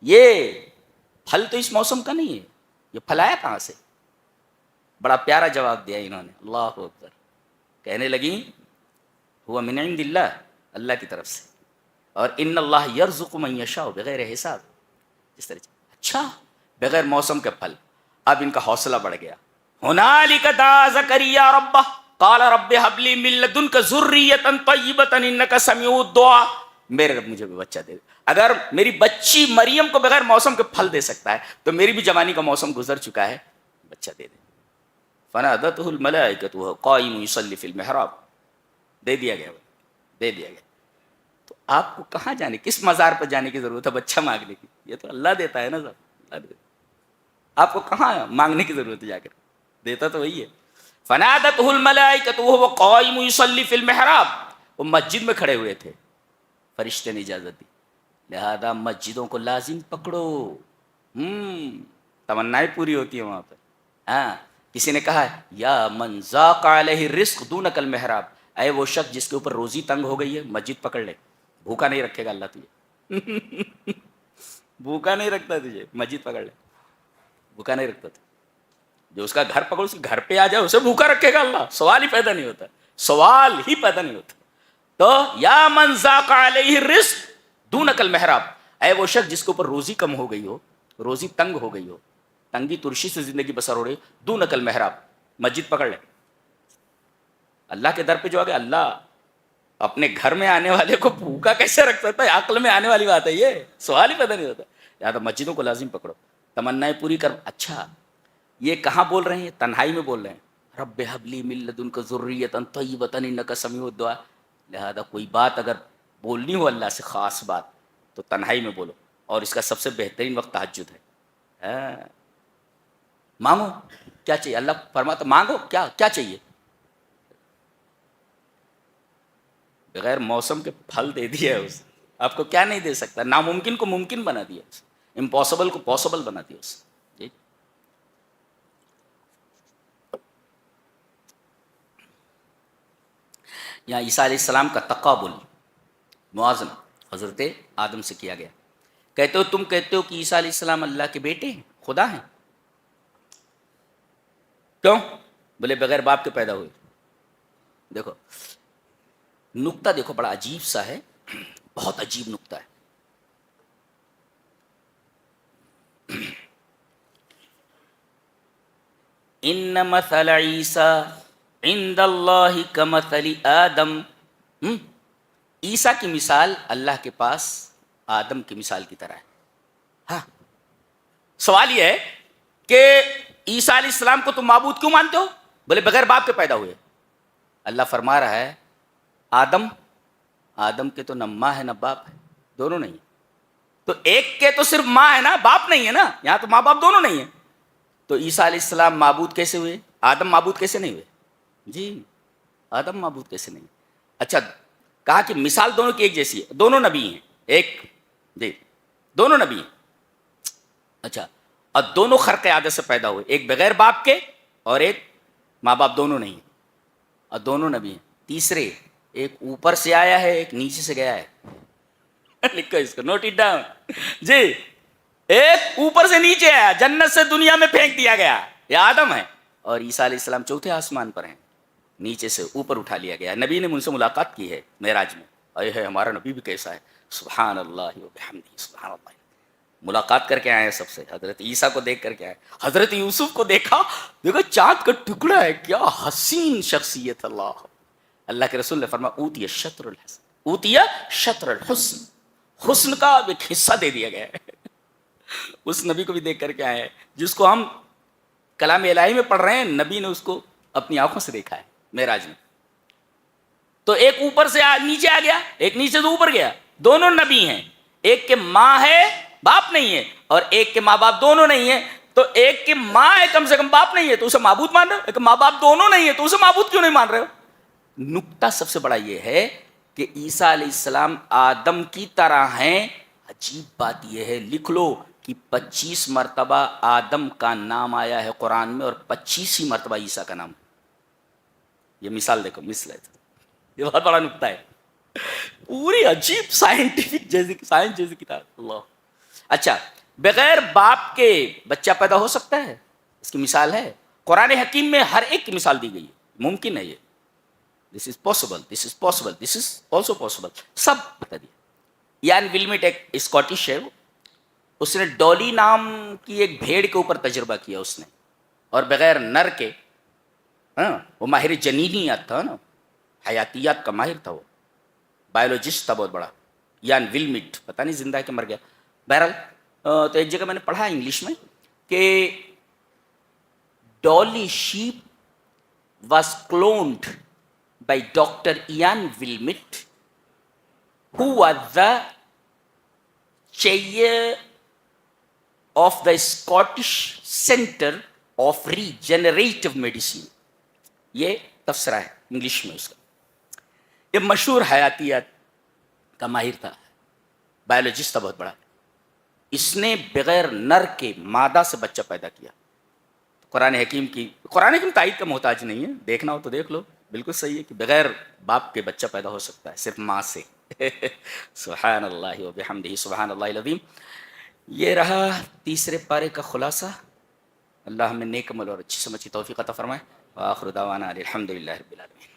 یہ پھل تو اس موسم کا نہیں ہے, یہ پھل آیا کہاں سے؟ بڑا پیارا جواب دیا انہوں نے, اللہ اکبر. کہنے لگی ہوا من عند اللہ, اللہ کی طرف سے, اور ان اللہ یرزق من یشاء بغیر حساب. اس طرح اچھا بغیر موسم کے پھل. اب ان کا حوصلہ بڑھ گیا. ہنالک دعا زکریا ربہ قال رب ہب لی من لدنک ذریۃ طیبۃ انک سمیع الدعاء. میرے رب مجھے بھی بچہ دے دے. اگر میری بچی مریم کو بغیر موسم کے پھل دے سکتا ہے تو میری بھی جوانی کا موسم گزر چکا ہے, بچہ دے دے. فنادته الملائکۃ وهو قائم یصلی فی المحراب. دے دیا گیا, دے دیا گیا. تو آپ کو کہاں جانے, کس مزار پر جانے کی ضرورت ہے بچہ مانگنے کی؟ یہ تو اللہ دیتا ہے نا سب, اللہ دیتا. آپ کو کہاں مانگنے کی ضرورت ہے, جا کر دیتا تو وہی ہے. فنادته الملائکۃ وهو قائم یصلی فی المحراب. وہ مسجد میں کھڑے ہوئے تھے, فرشتے نے اجازت دی, لہذا مسجدوں کو لازم پکڑو, تمنائیں پوری ہوتی ہیں وہاں پر. ہاں, کسی نے کہا یا من ضاق علیہ الرزق دونک المحراب, اے وہ شخص جس کے اوپر روزی تنگ ہو گئی ہے, مسجد پکڑ لے, بھوکا نہیں رکھے گا اللہ تجھے. بھوکا نہیں رکھتا تجھے, مسجد پکڑ لے, بھوکا نہیں رکھتا تجھے. جو اس کا گھر پکڑو, اس کے گھر پہ آ جائے, اسے بھوکا رکھے گا اللہ. سوال ہی پیدا نہیں ہوتا, سوال ہی پیدا نہیں ہوتا. تو یا من ضاق علیہ الرزق دونک المحراب, اے وہ شخص جس کے اوپر روزی کم ہو گئی ہو, روزی تنگ ہو گئی ہو, تنگی ترشی سے زندگی بسر ہو رہی, دونک المحراب, مسجد پکڑ لے. اللہ کے در پہ جو آ گیا, اللہ اپنے گھر میں آنے والے کو بھوکا کیسے رکھ سکتا ہے؟ عقل میں آنے والی بات ہے یہ, سوال ہی پیدا نہیں ہوتا. یا تو مسجدوں کو لازم پکڑو, تمنائیں پوری کر. اچھا یہ کہاں بول رہے ہیں؟ تنہائی میں بول رہے ہیں. رب ہب لی من لدنک ذریۃ طیبۃ انک سمیع الدعاء. لہذا کوئی بات اگر بولنی ہو اللہ سے, خاص بات, تو تنہائی میں بولو, اور اس کا سب سے بہترین وقت تہجد ہے. مانگو کیا چاہیے, اللہ فرماتا مانگو کیا کیا چاہیے. بغیر موسم کے پھل دے دیا ہے اس, آپ کو کیا نہیں دے سکتا. ناممکن کو ممکن بنا دیا اس, امپاسبل کو پاسبل بنا دیا اس. جی یہاں عیسیٰ علیہ السلام کا تقابل, موازنہ حضرت آدم سے کیا گیا. کہتے ہو, تم کہتے ہو کہ عیسیٰ علیہ السلام اللہ کے بیٹے ہیں, خدا ہیں. کیوں؟ بولے بغیر باپ کے پیدا ہوئے. دیکھو نقطہ, دیکھو بڑا عجیب سا ہے, بہت عجیب نقطہ ہے. ان مثل عیسیٰ عند اللہ کمثل آدم. عیسیٰ کی مثال اللہ کے پاس آدم کی مثال کی طرح ہے. ہاں, سوال یہ ہے کہ عیسیٰ علیہ السلام کو تم معبود کیوں مانتے ہو؟ بولے بغیر باپ کے پیدا ہوئے. اللہ فرما رہا ہے آدم کے تو نہ ماں ہے نہ باپ ہے, دونوں نہیں. تو ایک کے تو صرف ماں ہے نا, باپ نہیں ہے نا, یہاں تو ماں باپ دونوں نہیں ہیں. تو عیسیٰ علیہ السلام معبود کیسے ہوئے؟ آدم معبود کیسے نہیں ہوئے؟ جی آدم معبود کیسے نہیں. اچھا کہا کہ مثال دونوں کی ایک جیسی ہے, دونوں نبی ہیں, ایک جی دونوں نبی ہیں. اچھا, اور دونوں خرق عادت سے پیدا ہوئے, ایک بغیر باپ کے اور ایک ماں باپ دونوں نہیں ہیں, اور دونوں نبی ہیں. تیسرے ایک اوپر سے آیا ہے, ایک نیچے سے گیا ہے. لکھو اس کو, نوٹ اٹ ڈاؤن. جی ایک اوپر سے نیچے آیا, جنت سے دنیا میں پھینک دیا گیا, یہ آدم ہے. اور عیسیٰ علیہ السلام چوتھے آسمان پر ہیں, نیچے سے اوپر اٹھا لیا گیا. نبی نے مجھ سے ملاقات کی ہے معراج میں, اے ہے ہمارا نبی بھی کیسا ہے, سبحان اللہ و بحمدہ سبحان اللہ. ملاقات کر کے آئے ہیں سب سے, حضرت عیسیٰ کو دیکھ کر کے آئے. حضرت یوسف کو دیکھا, دیکھو چاند کا ٹکڑا ہے, کیا حسین شخصیت. اللہ کے رسول نے فرمایا اوتی الشطر الحسن, اوتیا شطر الحسن، حسن کا ایک حصہ دے دیا گیا ہے. اس نبی کو بھی دیکھ کر کے آئے ہیں جس کو ہم کلام الہی میں پڑھ رہے ہیں، نبی نے اس کو اپنی آنکھوں سے دیکھا ہے معراج میں. تو ایک اوپر سے نیچے آ گیا، ایک نیچے سے اوپر گیا، دونوں نبی ہیں. ایک کے ماں ہے باپ نہیں ہے، اور ایک کے ماں باپ دونوں نہیں ہیں. تو ایک کے ماں ہے کم سے کم باپ نہیں ہے تو اسے معبود مان رہے ہو، ایک ماں باپ دونوں نہیں ہے تو اسے معبود کیوں نہیں مان رہے ہو؟ نکتہ سب سے بڑا یہ ہے کہ عیسیٰ علیہ السلام آدم کی طرح ہیں. عجیب بات یہ ہے، لکھ لو کہ 25 مرتبہ آدم کا نام آیا ہے قرآن میں اور 25 ہی مرتبہ عیسیٰ کا نام. یہ مثال دیکھو، مثل ہے، یہ بہت بڑا نکتہ ہے. پوری عجیب سائنٹیفک سائنس جیسی کتاب. اللہ. اچھا، بغیر باپ کے بچہ پیدا ہو سکتا ہے؟ اس کی مثال ہے قرآن حکیم میں، ہر ایک کی مثال دی گئی ہے. ممکن ہے یہ، this is possible, this is possible, this is also possible, سب بتا دیا. یان ولمٹ ایک اسکاٹش ہے، اس نے ڈولی نام کی ایک بھیڑ کے اوپر تجربہ کیا اس نے، اور بغیر نر کے، ہاں وہ ماہر جنینیات تھا نا، حیاتیات کا ماہر تھا، وہ بایولوجسٹ تھا بہت بڑا. یان ولمٹ، پتہ نہیں زندہ ہے کہ مر گیا. بہرحال تو ایک جگہ میں نے پڑھا انگلش میں کہ Dolly sheep was cloned by doctor Ian Wilmut who was the chair of the Scottish Center of Regenerative Medicine. یہ تفسرہ ہے انگلش میں اس کا. یہ مشہور حیاتیات کا ماہر تھا، بایولوجسٹ تھا بہت بڑا. اس نے بغیر نر کے مادہ سے بچہ پیدا کیا. قرآن حکیم تائید کا محتاج نہیں ہے، دیکھنا ہو تو دیکھ لو، بالکل صحیح ہے کہ بغیر باپ کے بچہ پیدا ہو سکتا ہے، صرف ماں سے. سبحان اللہ و بحمدہ سبحان اللہ العظیم. یہ رہا تیسرے پارے کا خلاصہ. اللہ ہمیں نیک عمل اور اچھی سمجھ کی توفیق عطا فرمائے. وآخر دعوانا الحمدللہ رب العالمین.